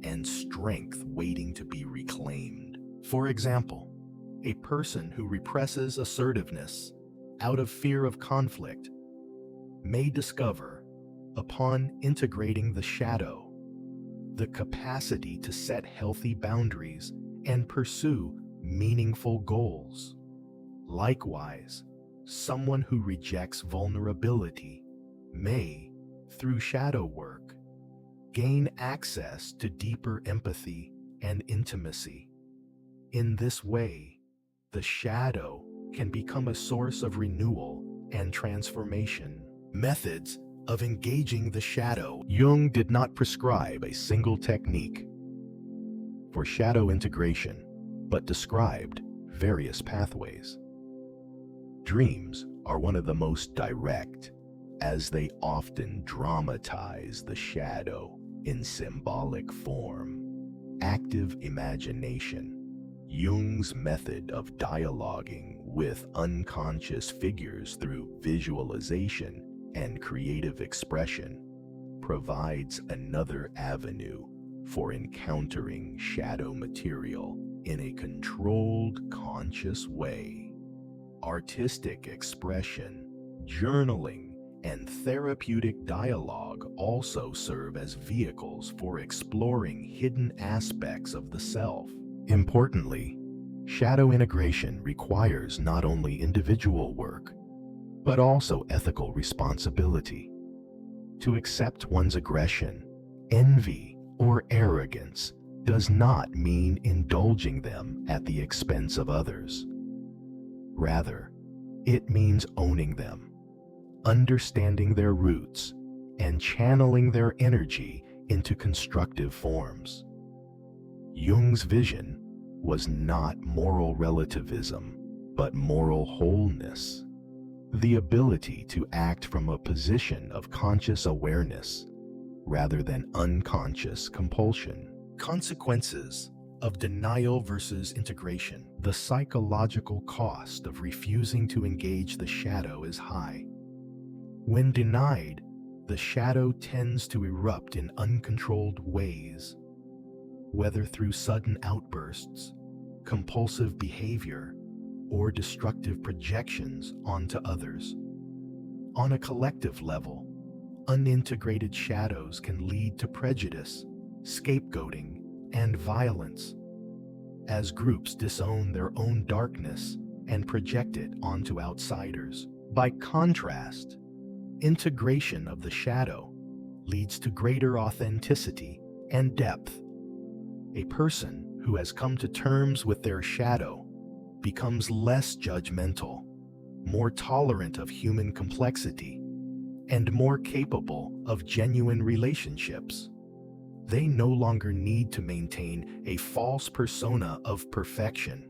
and strength waiting to be reclaimed. For example, a person who represses assertiveness out of fear of conflict may discover, upon integrating the shadow, the capacity to set healthy boundaries and pursue meaningful goals. Likewise, someone who rejects vulnerability may, through shadow work, gain access to deeper empathy and intimacy. In this way, the shadow can become a source of renewal and transformation. Methods of engaging the shadow. Jung did not prescribe a single technique for shadow integration, but described various pathways. Dreams are one of the most direct, as they often dramatize the shadow in symbolic form. Active imagination Jung's method of dialoguing with unconscious figures through visualization and creative expression provides another avenue for encountering shadow material in a controlled, conscious way. Artistic expression, journaling, and therapeutic dialogue also serve as vehicles for exploring hidden aspects of the self. Importantly, shadow integration requires not only individual work, but also ethical responsibility. To accept one's aggression, envy, or arrogance does not mean indulging them at the expense of others. Rather, it means owning them, understanding their roots, and channeling their energy into constructive forms. Jung's vision was not moral relativism, but moral wholeness. The ability to act from a position of conscious awareness rather than unconscious compulsion. Consequences of denial versus integration. The psychological cost of refusing to engage the shadow is high. When denied, the shadow tends to erupt in uncontrolled ways, whether through sudden outbursts, compulsive behavior, or destructive projections onto others. On a collective level, unintegrated shadows can lead to prejudice, scapegoating, and violence, as groups disown their own darkness and project it onto outsiders. By contrast, integration of the shadow leads to greater authenticity and depth. A person who has come to terms with their shadow becomes less judgmental, more tolerant of human complexity, and more capable of genuine relationships. They no longer need to maintain a false persona of perfection,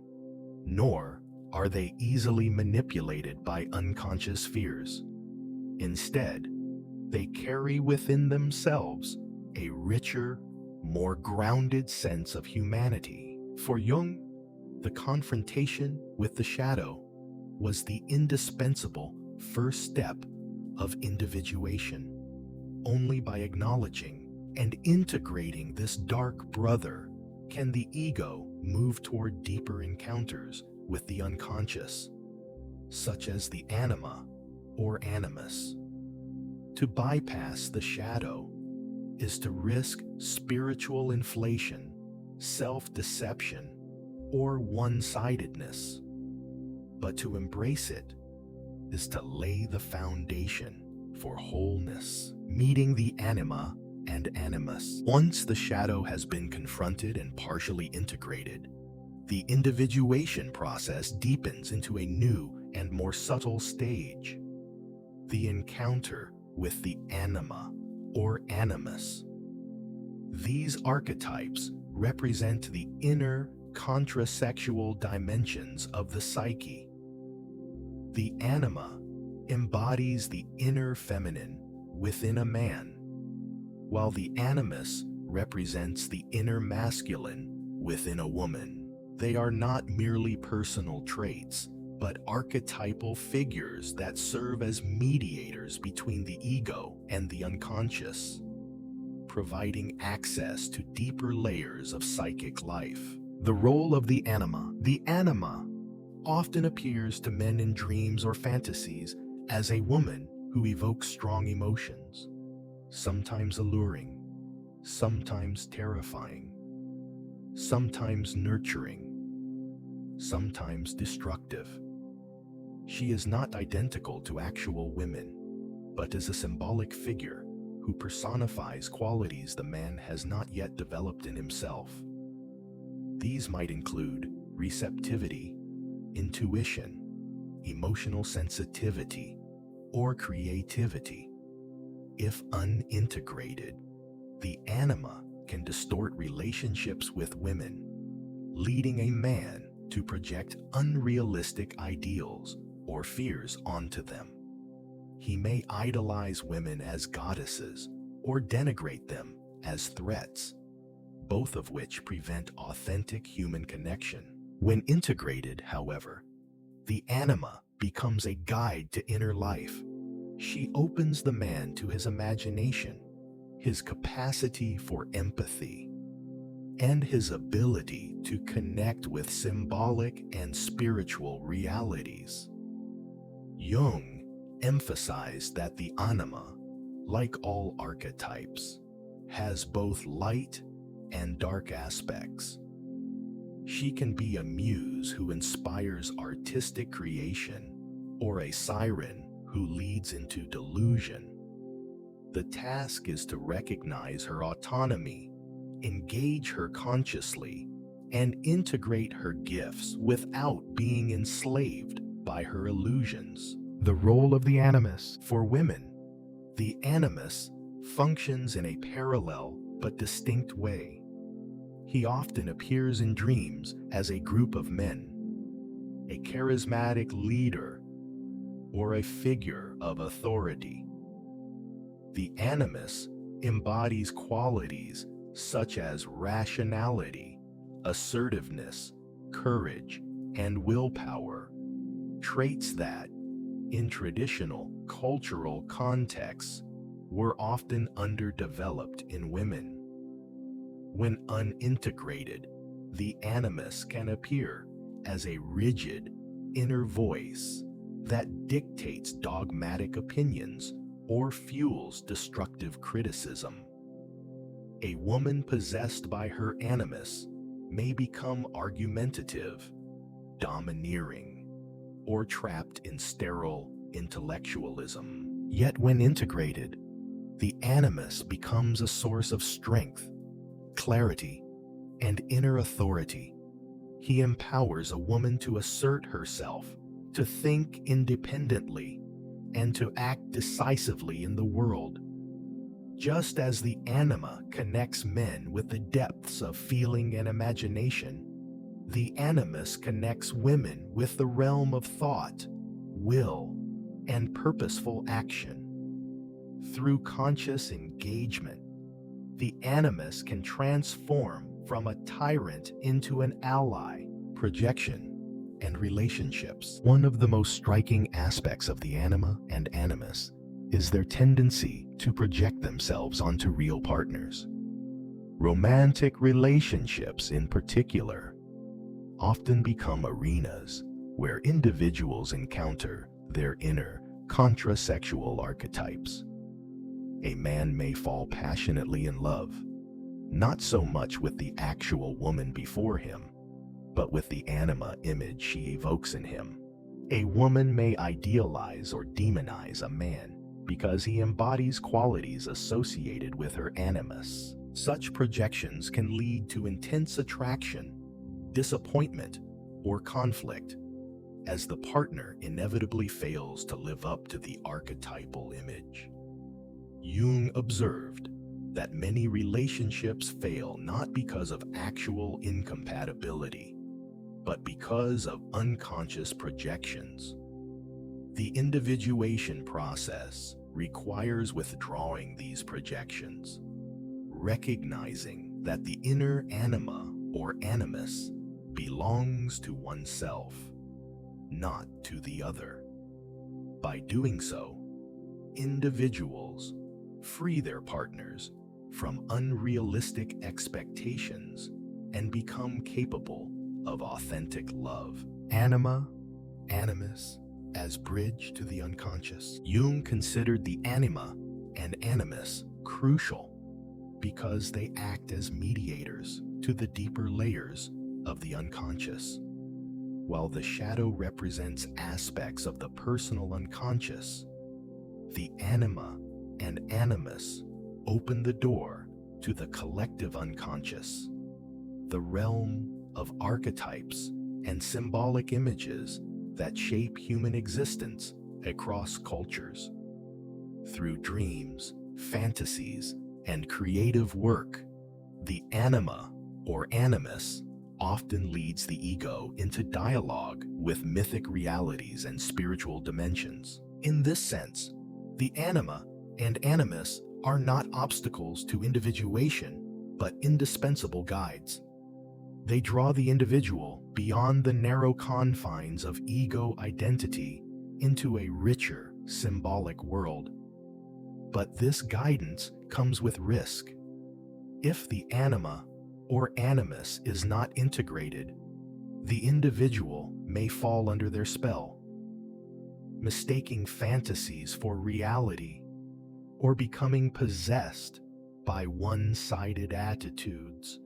nor are they easily manipulated by unconscious fears. Instead, they carry within themselves a richer, more grounded sense of humanity. For Jung, the confrontation with the shadow was the indispensable first step of individuation. Only by acknowledging and integrating this dark brother can the ego move toward deeper encounters with the unconscious, such as the anima or animus. To bypass the shadow is to risk spiritual inflation, self-deception, or one-sidedness. But to embrace it is to lay the foundation for wholeness, meeting the anima and animus. Once the shadow has been confronted and partially integrated, the individuation process deepens into a new and more subtle stage: the encounter with the anima or animus. These archetypes represent the inner contrasexual dimensions of the psyche. The anima embodies the inner feminine within a man, while the animus represents the inner masculine within a woman. They are not merely personal traits, but archetypal figures that serve as mediators between the ego and the unconscious, providing access to deeper layers of psychic life. The role of the anima. The anima often appears to men in dreams or fantasies as a woman who evokes strong emotions, sometimes alluring, sometimes terrifying, sometimes nurturing, sometimes destructive. She is not identical to actual women, but is a symbolic figure who personifies qualities the man has not yet developed in himself. These might include receptivity, intuition, emotional sensitivity, or creativity. If unintegrated, the anima can distort relationships with women, leading a man to project unrealistic ideals or fears onto them. He may idolize women as goddesses or denigrate them as threats, both of which prevent authentic human connection. When integrated, however, the anima becomes a guide to inner life. She opens the man to his imagination, his capacity for empathy, and his ability to connect with symbolic and spiritual realities. Jung emphasized that the anima, like all archetypes, has both light and dark aspects. She can be a muse who inspires artistic creation, or a siren who leads into delusion. The task is to recognize her autonomy, engage her consciously, and integrate her gifts without being enslaved by her illusions. The role of the animus for women. The animus functions in a parallel but distinct way. He often appears in dreams as a group of men, a charismatic leader, or a figure of authority. The animus embodies qualities such as rationality, assertiveness, courage, and willpower, traits that, in traditional cultural contexts, were often underdeveloped in women. When unintegrated, the animus can appear as a rigid inner voice that dictates dogmatic opinions or fuels destructive criticism. A woman possessed by her animus may become argumentative, domineering, or trapped in sterile intellectualism. Yet when integrated, the animus becomes a source of strength, clarity, and inner authority. He empowers a woman to assert herself, to think independently, and to act decisively in the world. Just as the anima connects men with the depths of feeling and imagination, the animus connects women with the realm of thought, will, and purposeful action. Through conscious engagement, the animus can transform from a tyrant into an ally, projection, and relationships. One of the most striking aspects of the anima and animus is their tendency to project themselves onto real partners. Romantic relationships, in particular, often become arenas where individuals encounter their inner contrasexual archetypes. A man may fall passionately in love, not so much with the actual woman before him, but with the anima image she evokes in him. A woman may idealize or demonize a man because he embodies qualities associated with her animus. Such projections can lead to intense attraction, disappointment, or conflict, as the partner inevitably fails to live up to the archetypal image. Jung observed that many relationships fail not because of actual incompatibility, but because of unconscious projections. The individuation process requires withdrawing these projections, recognizing that the inner anima or animus belongs to oneself, not to the other. By doing so, individuals free their partners from unrealistic expectations and become capable of authentic love. Anima, animus, as bridge to the unconscious. Jung considered the anima and animus crucial because they act as mediators to the deeper layers of the unconscious. While the shadow represents aspects of the personal unconscious, the anima and animus open the door to the collective unconscious, the realm of archetypes and symbolic images that shape human existence across cultures. Through dreams, fantasies, and creative work, the anima or animus often leads the ego into dialogue with mythic realities and spiritual dimensions. In this sense, the anima and animus are not obstacles to individuation, but indispensable guides. They draw the individual beyond the narrow confines of ego identity into a richer, symbolic world. But this guidance comes with risk. If the anima or animus is not integrated, the individual may fall under their spell, mistaking fantasies for reality or becoming possessed by one-sided attitudes.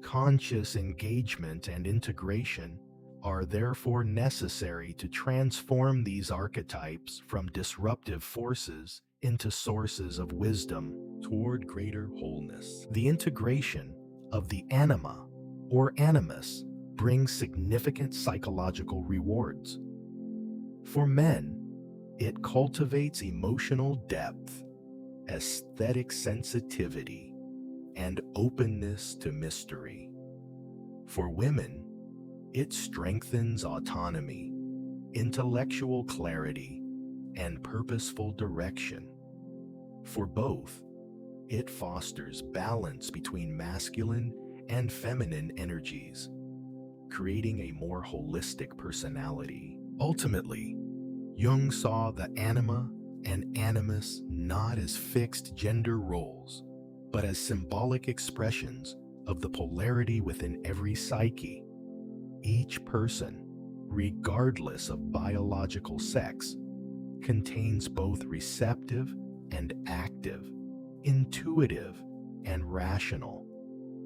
Conscious engagement and integration are therefore necessary to transform these archetypes from disruptive forces into sources of wisdom toward greater wholeness. The integration of the anima or animus brings significant psychological rewards. For men, it cultivates emotional depth, aesthetic sensitivity, and openness to mystery. For women, it strengthens autonomy, intellectual clarity, and purposeful direction. For both, it fosters balance between masculine and feminine energies, creating a more holistic personality. Ultimately, Jung saw the anima and animus not as fixed gender roles, but as symbolic expressions of the polarity within every psyche. Each person, regardless of biological sex, contains both receptive and active, intuitive and rational,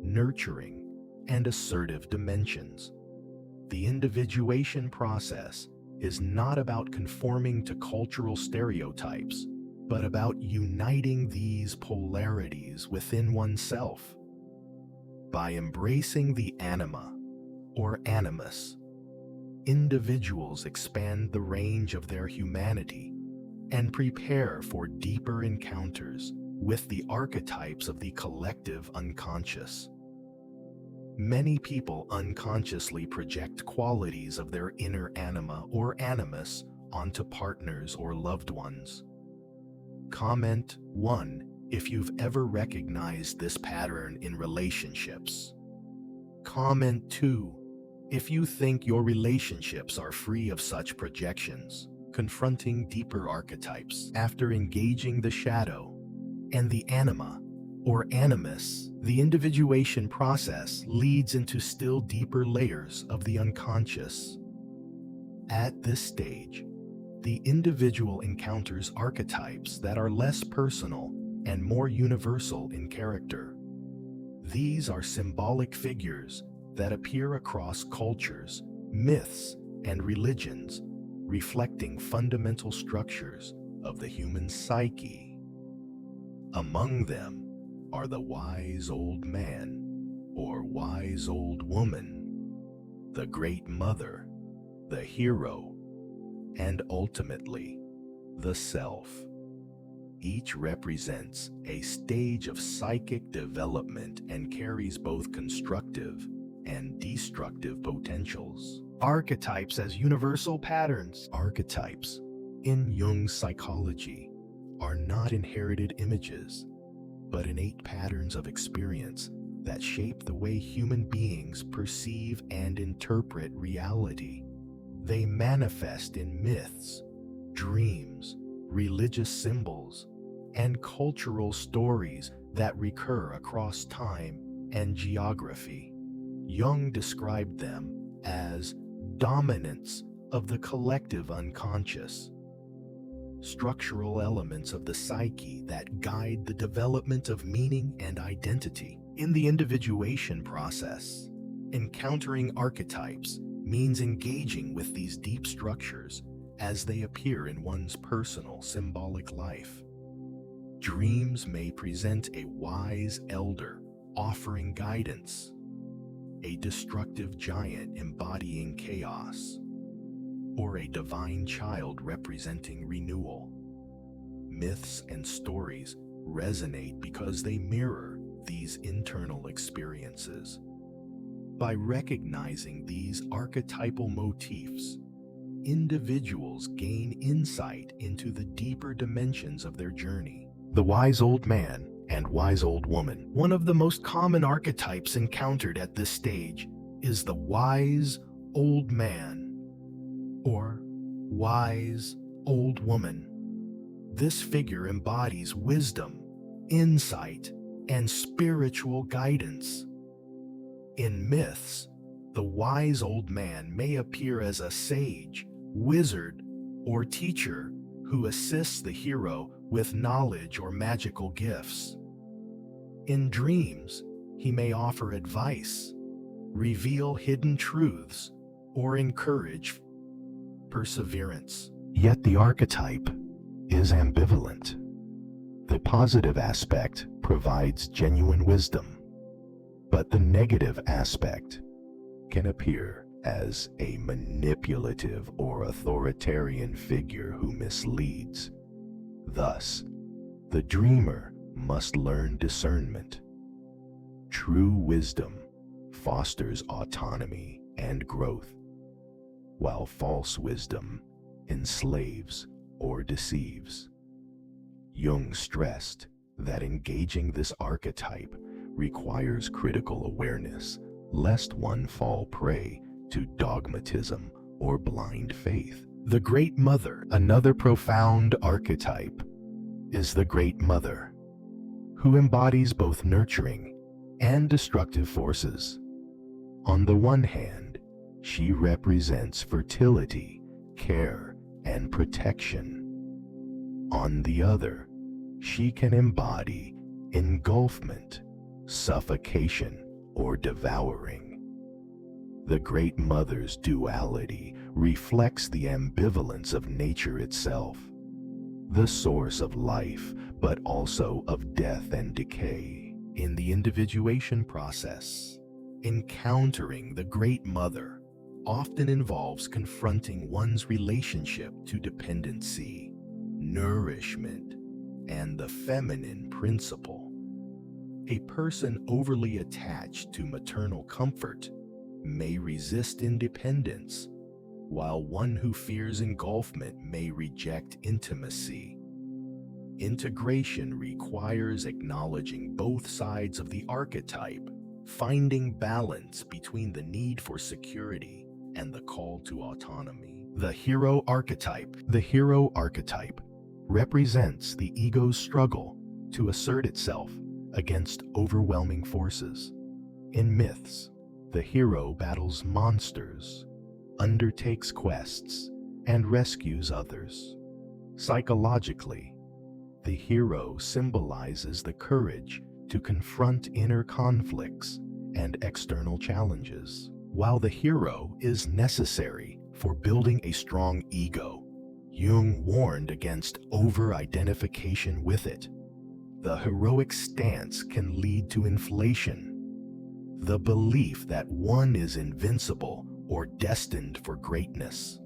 nurturing and assertive dimensions. The individuation process is not about conforming to cultural stereotypes, but about uniting these polarities within oneself. By embracing the anima or animus, individuals expand the range of their humanity and prepare for deeper encounters with the archetypes of the collective unconscious. Many people unconsciously project qualities of their inner anima or animus onto partners or loved ones. Comment 1 if you've ever recognized this pattern in relationships. Comment 2 if you think your relationships are free of such projections. Confronting deeper archetypes. After engaging the shadow and the anima or animus, the individuation process leads into still deeper layers of the unconscious. At this stage, the individual encounters archetypes that are less personal and more universal in character. These are symbolic figures that appear across cultures, myths, and religions, reflecting fundamental structures of the human psyche. Among them are the wise old man or wise old woman, the great mother, the hero, and ultimately, the self. Each represents a stage of psychic development and carries both constructive and destructive potentials. Archetypes as universal patterns. Archetypes, in Jung's psychology, are not inherited images, but innate patterns of experience that shape the way human beings perceive and interpret reality. They manifest in myths, dreams, religious symbols, and cultural stories that recur across time and geography. Jung described them as dominants of the collective unconscious, structural elements of the psyche that guide the development of meaning and identity. In the individuation process, encountering archetypes means engaging with these deep structures as they appear in one's personal symbolic life. Dreams may present a wise elder offering guidance, a destructive giant embodying chaos, or a divine child representing renewal. Myths and stories resonate because they mirror these internal experiences. By recognizing these archetypal motifs, individuals gain insight into the deeper dimensions of their journey. The wise old man and wise old woman. One of the most common archetypes encountered at this stage is the wise old man or wise old woman. This figure embodies wisdom, insight, and spiritual guidance. In myths, the wise old man may appear as a sage, wizard, or teacher who assists the hero with knowledge or magical gifts. In dreams, he may offer advice, reveal hidden truths, or encourage perseverance. Yet the archetype is ambivalent. The positive aspect provides genuine wisdom, but the negative aspect can appear as a manipulative or authoritarian figure who misleads. Thus, the dreamer must learn discernment. True wisdom fosters autonomy and growth, while false wisdom enslaves or deceives. Jung stressed that engaging this archetype requires critical awareness, lest one fall prey to dogmatism or blind faith. The Great Mother, another profound archetype, is the Great Mother, who embodies both nurturing and destructive forces. On the one hand, she represents fertility, care, and protection. On the other, she can embody engulfment, suffocation, or devouring. The Great Mother's duality reflects the ambivalence of nature itself, the source of life, but also of death and decay. In the individuation process, encountering the Great Mother often involves confronting one's relationship to dependency, nourishment, and the feminine principle. A person overly attached to maternal comfort may resist independence, while one who fears engulfment may reject intimacy. Integration requires acknowledging both sides of the archetype, finding balance between the need for security and the call to autonomy. The hero archetype. The hero archetype represents the ego's struggle to assert itself against overwhelming forces. In myths, the hero battles monsters, undertakes quests, and rescues others. Psychologically, the hero symbolizes the courage to confront inner conflicts and external challenges. While the hero is necessary for building a strong ego, Jung warned against over-identification with it. The heroic stance can lead to inflation, the belief that one is invincible or destined for greatness.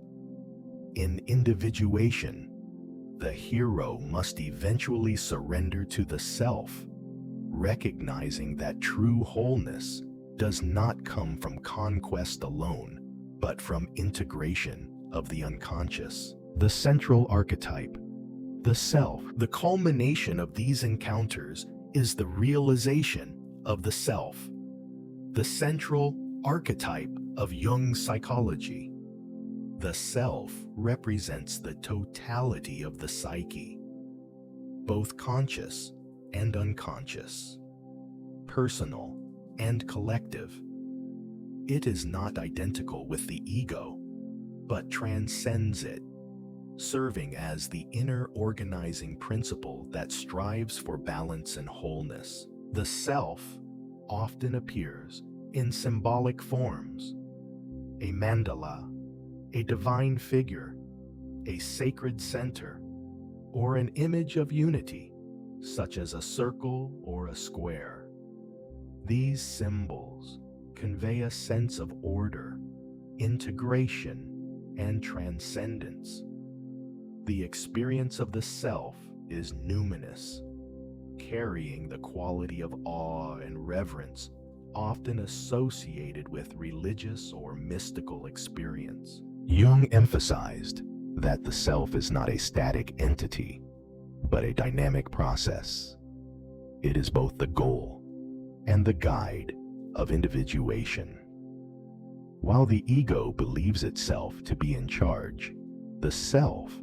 In individuation, the hero must eventually surrender to the self, recognizing that true wholeness does not come from conquest alone, but from integration of the unconscious. The central archetype, the self. The culmination of these encounters is the realization of the self, the central archetype of Jung's psychology. The self represents the totality of the psyche, both conscious and unconscious, personal and collective. It is not identical with the ego, but transcends it, serving as the inner organizing principle that strives for balance and wholeness. The self often appears in symbolic forms: a mandala, a divine figure, a sacred center, or an image of unity, such as a circle or a square. These symbols convey a sense of order, integration, and transcendence. The experience of the self is numinous, carrying the quality of awe and reverence often associated with religious or mystical experience. Jung emphasized that the self is not a static entity, but a dynamic process. It is both the goal and the guide of individuation. While the ego believes itself to be in charge, the self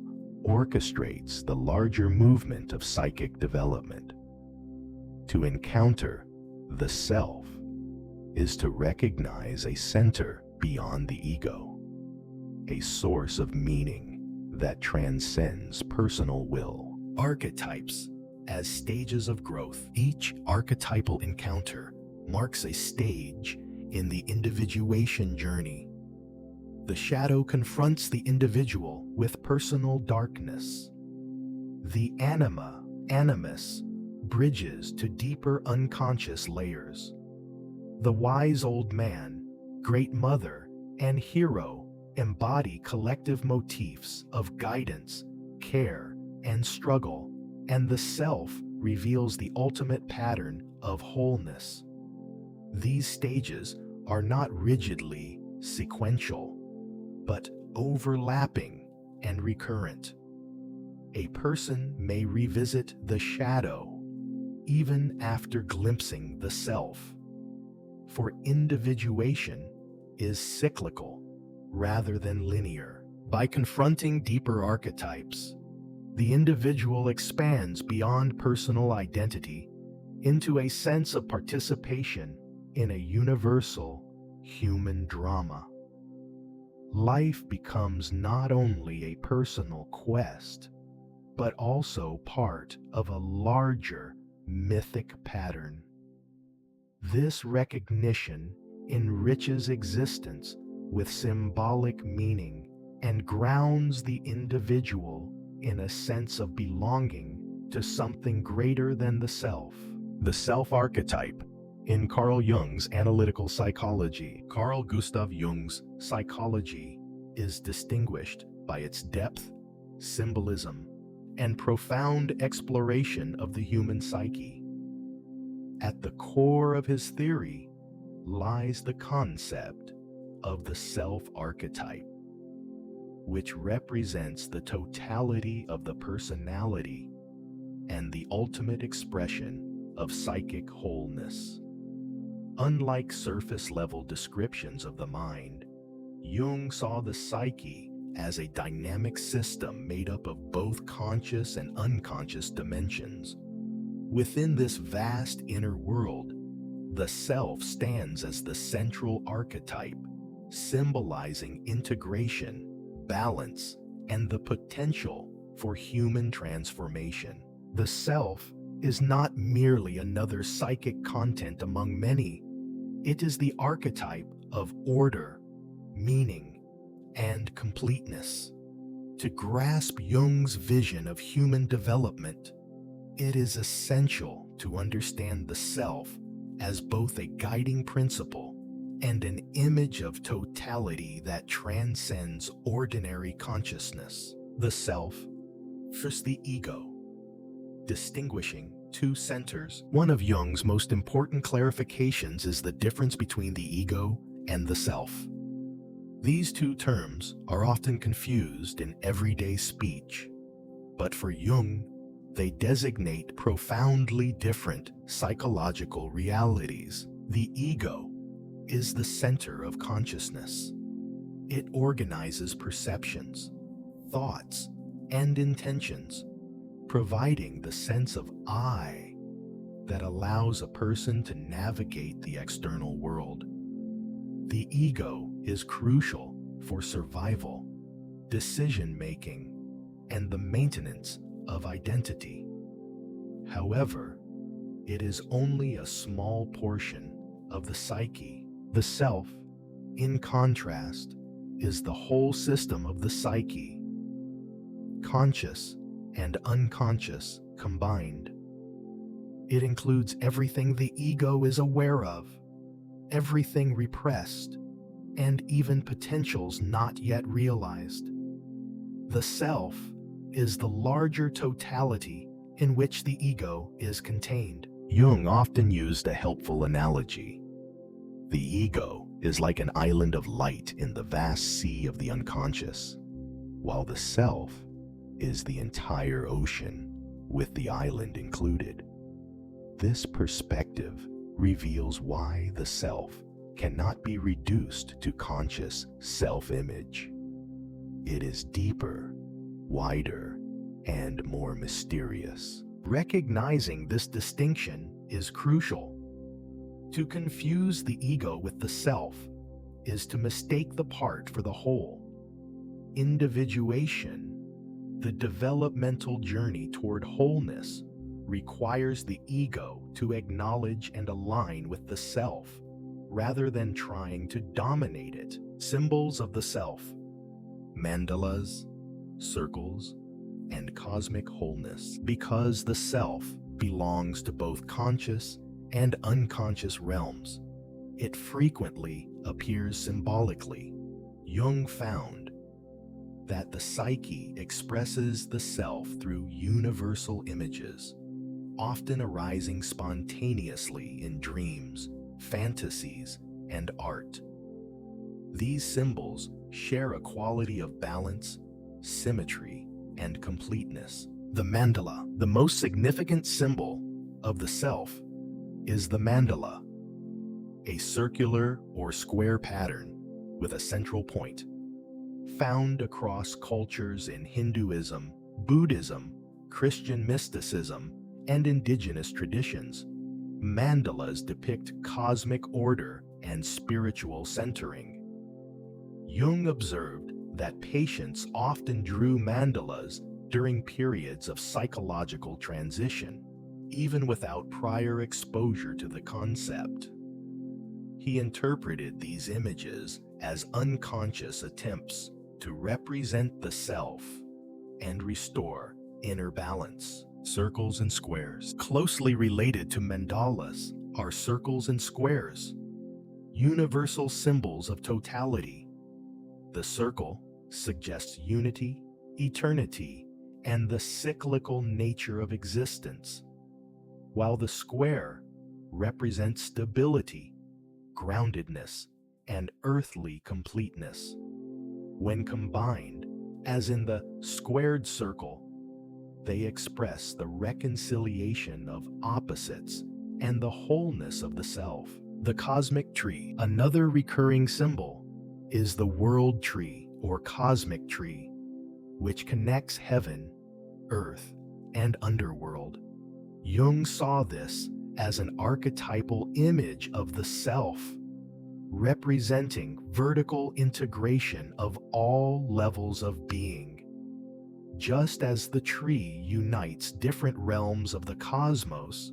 orchestrates the larger movement of psychic development. To encounter the self is to recognize a center beyond the ego, a source of meaning that transcends personal will. Archetypes as stages of growth. Each archetypal encounter marks a stage in the individuation journey. The shadow confronts the individual with personal darkness. The anima, animus, bridges to deeper unconscious layers. The wise old man, great mother, and hero embody collective motifs of guidance, care, and struggle, and the self reveals the ultimate pattern of wholeness. These stages are not rigidly sequential, but overlapping and recurrent. A person may revisit the shadow even after glimpsing the self, for individuation is cyclical rather than linear. By confronting deeper archetypes, the individual expands beyond personal identity into a sense of participation in a universal human drama. Life becomes not only a personal quest, but also part of a larger mythic pattern. This recognition enriches existence with symbolic meaning and grounds the individual in a sense of belonging to something greater than the self. The self archetype in Carl Jung's analytical psychology. Carl Gustav Jung's psychology is distinguished by its depth, symbolism, and profound exploration of the human psyche. At the core of his theory lies the concept of the self-archetype, which represents the totality of the personality and the ultimate expression of psychic wholeness. Unlike surface-level descriptions of the mind, Jung saw the psyche as a dynamic system made up of both conscious and unconscious dimensions. Within this vast inner world, the self stands as the central archetype, symbolizing integration, balance, and the potential for human transformation. The self is not merely another psychic content among many. It is the archetype of order, meaning, and completeness. To grasp Jung's vision of human development, it is essential to understand the self as both a guiding principle and an image of totality that transcends ordinary consciousness. The self versus the ego, distinguishing two centers. One of Jung's most important clarifications is the difference between the ego and the self. These two terms are often confused in everyday speech, but for Jung, they designate profoundly different psychological realities. The ego is the center of consciousness. It organizes perceptions, thoughts, and intentions, providing the sense of I that allows a person to navigate the external world. The ego is crucial for survival, decision-making, and the maintenance of identity. However, it is only a small portion of the psyche. The self, in contrast, is the whole system of the psyche, conscious and unconscious combined. It includes everything the ego is aware of, everything repressed, and even potentials not yet realized. The self is the larger totality in which the ego is contained. Jung often used a helpful analogy. The ego is like an island of light in the vast sea of the unconscious, while the self is the entire ocean, with the island included. This perspective reveals why the self cannot be reduced to conscious self-image. It is deeper, wider, and more mysterious. Recognizing this distinction is crucial. To confuse the ego with the self is to mistake the part for the whole. Individuation, the developmental journey toward wholeness, requires the ego to acknowledge and align with the self, rather than trying to dominate it. Symbols of the self: mandalas, circles, and cosmic wholeness. Because the self belongs to both conscious and unconscious realms, it frequently appears symbolically. Jung found that the psyche expresses the self through universal images, often arising spontaneously in dreams, fantasies, and art. These symbols share a quality of balance, symmetry, and completeness. The mandala, the most significant symbol of the self, is the mandala, a circular or square pattern with a central point. Found across cultures in Hinduism, Buddhism, Christian mysticism, and indigenous traditions, mandalas depict cosmic order and spiritual centering. Jung observed that patients often drew mandalas during periods of psychological transition, even without prior exposure to the concept. He interpreted these images as unconscious attempts to represent the self and restore inner balance. Circles and squares. Closely related to mandalas are circles and squares, universal symbols of totality. The circle suggests unity, eternity, and the cyclical nature of existence, while the square represents stability, groundedness, and earthly completeness. When combined, as in the squared circle, they express the reconciliation of opposites and the wholeness of the self. The cosmic tree, another recurring symbol, is the world tree or cosmic tree, which connects heaven, earth, and underworld. Jung saw this as an archetypal image of the self, representing vertical integration of all levels of being. Just as the tree unites different realms of the cosmos,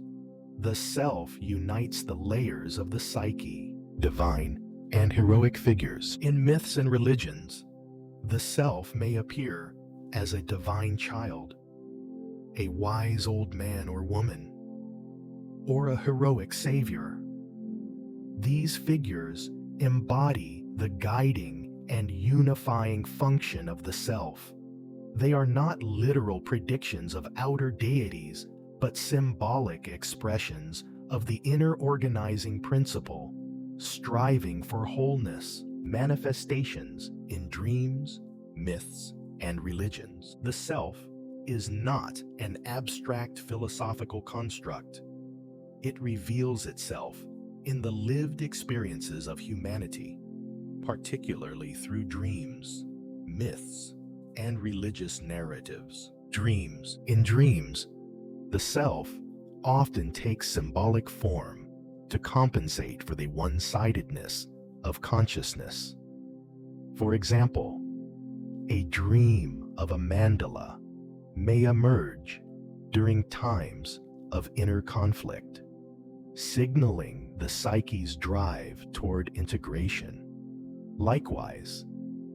the self unites the layers of the psyche. Divine and heroic figures. In myths and religions, the self may appear as a divine child, a wise old man or woman, or a heroic savior. These figures embody the guiding and unifying function of the self. They are not literal predictions of outer deities, but symbolic expressions of the inner organizing principle, striving for wholeness. Manifestations in dreams, myths, and religions. The self is not an abstract philosophical construct. It reveals itself in the lived experiences of humanity, particularly through dreams, myths, and religious narratives. Dreams. In dreams, the self often takes symbolic form to compensate for the one-sidedness of consciousness. For example, a dream of a mandala may emerge during times of inner conflict, signaling the psyche's drive toward integration. Likewise,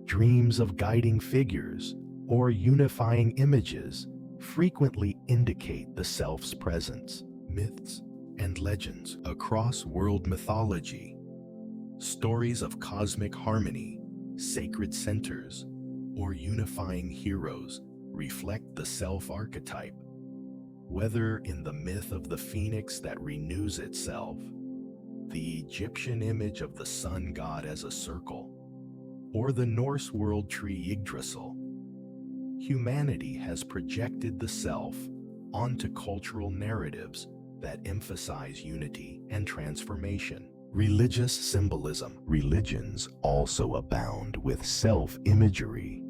dreams of guiding figures or unifying images frequently indicate the self's presence. Myths and legends. Across world mythology, stories of cosmic harmony, sacred centers, or unifying heroes reflect the self archetype. Whether in the myth of the phoenix that renews itself, the Egyptian image of the sun god as a circle, or the Norse world tree Yggdrasil, humanity has projected the self onto cultural narratives that emphasize unity and transformation. Religious symbolism. Religions also abound with self-imagery.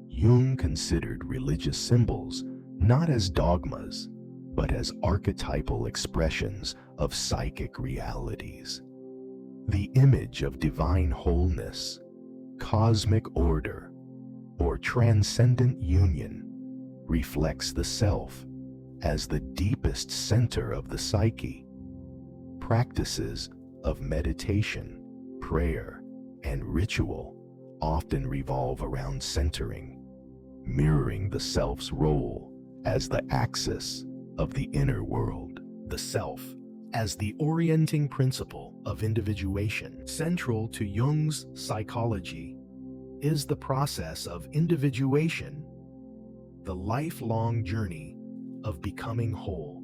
Jung considered religious symbols not as dogmas, but as archetypal expressions of psychic realities. The image of divine wholeness, cosmic order, or transcendent union reflects the self as the deepest center of the psyche. Practices of meditation, prayer, and ritual often revolve around centering, mirroring the self's role as the axis of the inner world. The self, as the orienting principle of individuation, central to Jung's psychology, is the process of individuation, the lifelong journey of becoming whole.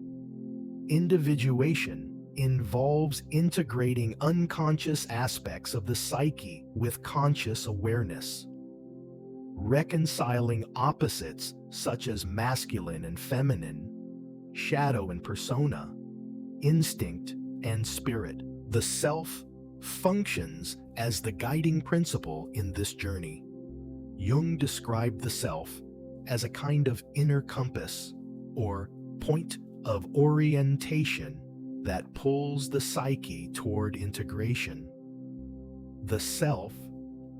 Individuation involves integrating unconscious aspects of the psyche with conscious awareness, reconciling opposites such as masculine and feminine, shadow and persona, instinct and spirit. The self functions as the guiding principle in this journey. Jung described the self as a kind of inner compass or point of orientation that pulls the psyche toward integration. The self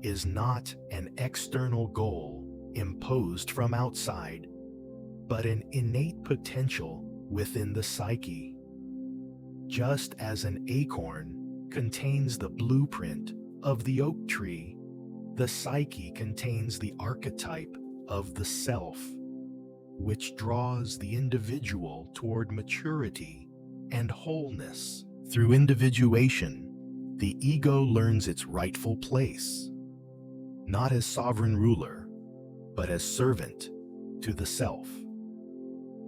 is not an external goal imposed from outside, but an innate potential within the psyche. Just as an acorn contains the blueprint of the oak tree, the psyche contains the archetype of the self, which draws the individual toward maturity and wholeness. Through individuation, the ego learns its rightful place, not as sovereign ruler, but as servant to the self.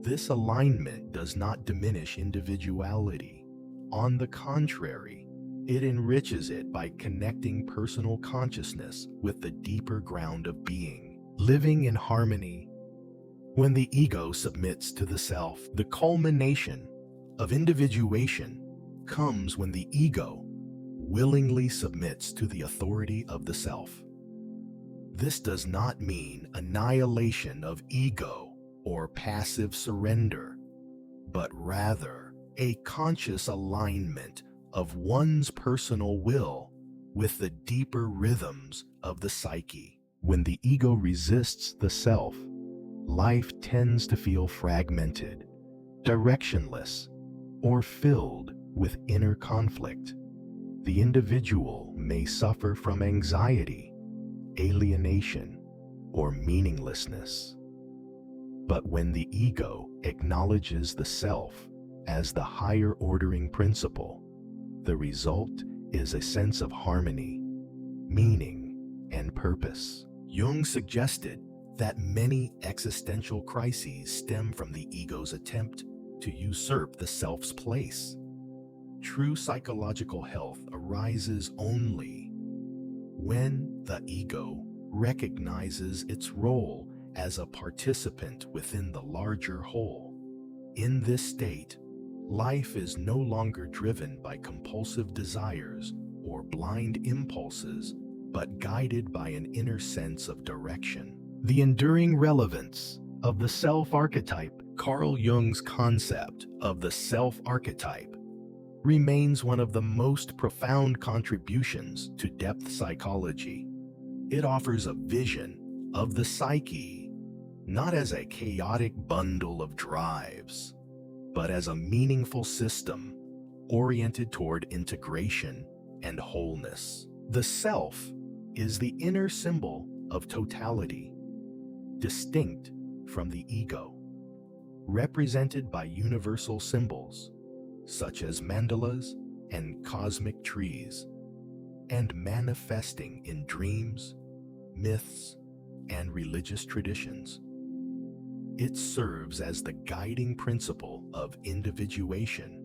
This alignment does not diminish individuality. On the contrary, it enriches it by connecting personal consciousness with the deeper ground of being, living in harmony. When the ego submits to the self, the culmination of individuation comes when the ego willingly submits to the authority of the self. This does not mean annihilation of ego or passive surrender, but rather a conscious alignment of one's personal will with the deeper rhythms of the psyche. When the ego resists the self, life tends to feel fragmented, directionless, or filled with inner conflict. The individual may suffer from anxiety, alienation, or meaninglessness. But when the ego acknowledges the self as the higher ordering principle, the result is a sense of harmony, meaning, and purpose. Jung suggested that many existential crises stem from the ego's attempt to usurp the self's place. True psychological health arises only when the ego recognizes its role as a participant within the larger whole. In this state, life is no longer driven by compulsive desires or blind impulses, but guided by an inner sense of direction. The enduring relevance of the self-archetype. Carl Jung's concept of the self-archetype remains one of the most profound contributions to depth psychology. It offers a vision of the psyche not as a chaotic bundle of drives, but as a meaningful system oriented toward integration and wholeness. The self is the inner symbol of totality, distinct from the ego, represented by universal symbols such as mandalas and cosmic trees, and manifesting in dreams, myths, and religious traditions. It serves as the guiding principle of individuation,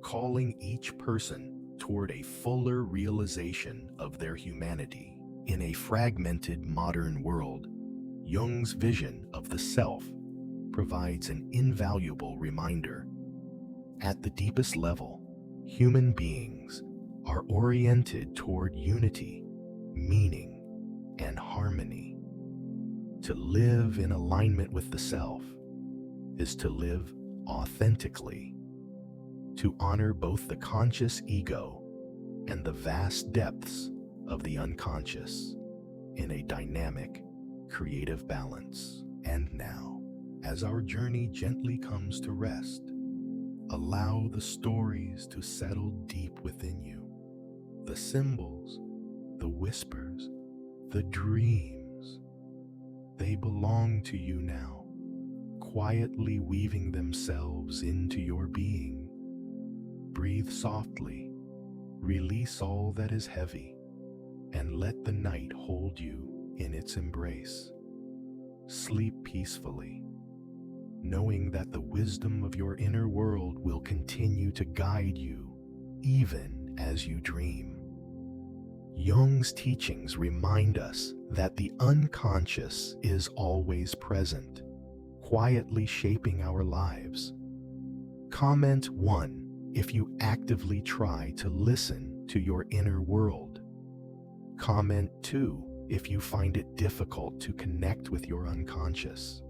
calling each person toward a fuller realization of their humanity. In a fragmented modern world, Jung's vision of the self provides an invaluable reminder. At the deepest level, human beings are are oriented toward unity, meaning, and harmony. To live in alignment with the self is to live authentically, to honor both the conscious ego and the vast depths of the unconscious in a dynamic, creative balance. And now, as our journey gently comes to rest, allow the stories to settle deep within you. The symbols, the whispers, the dreams, they belong to you now, quietly weaving themselves into your being. Breathe softly, release all that is heavy, and let the night hold you in its embrace. Sleep peacefully, knowing that the wisdom of your inner world will continue to guide you even as you dream. Jung's teachings remind us that the unconscious is always present, quietly shaping our lives. Comment 1 if you actively try to listen to your inner world. Comment 2 if you find it difficult to connect with your unconscious.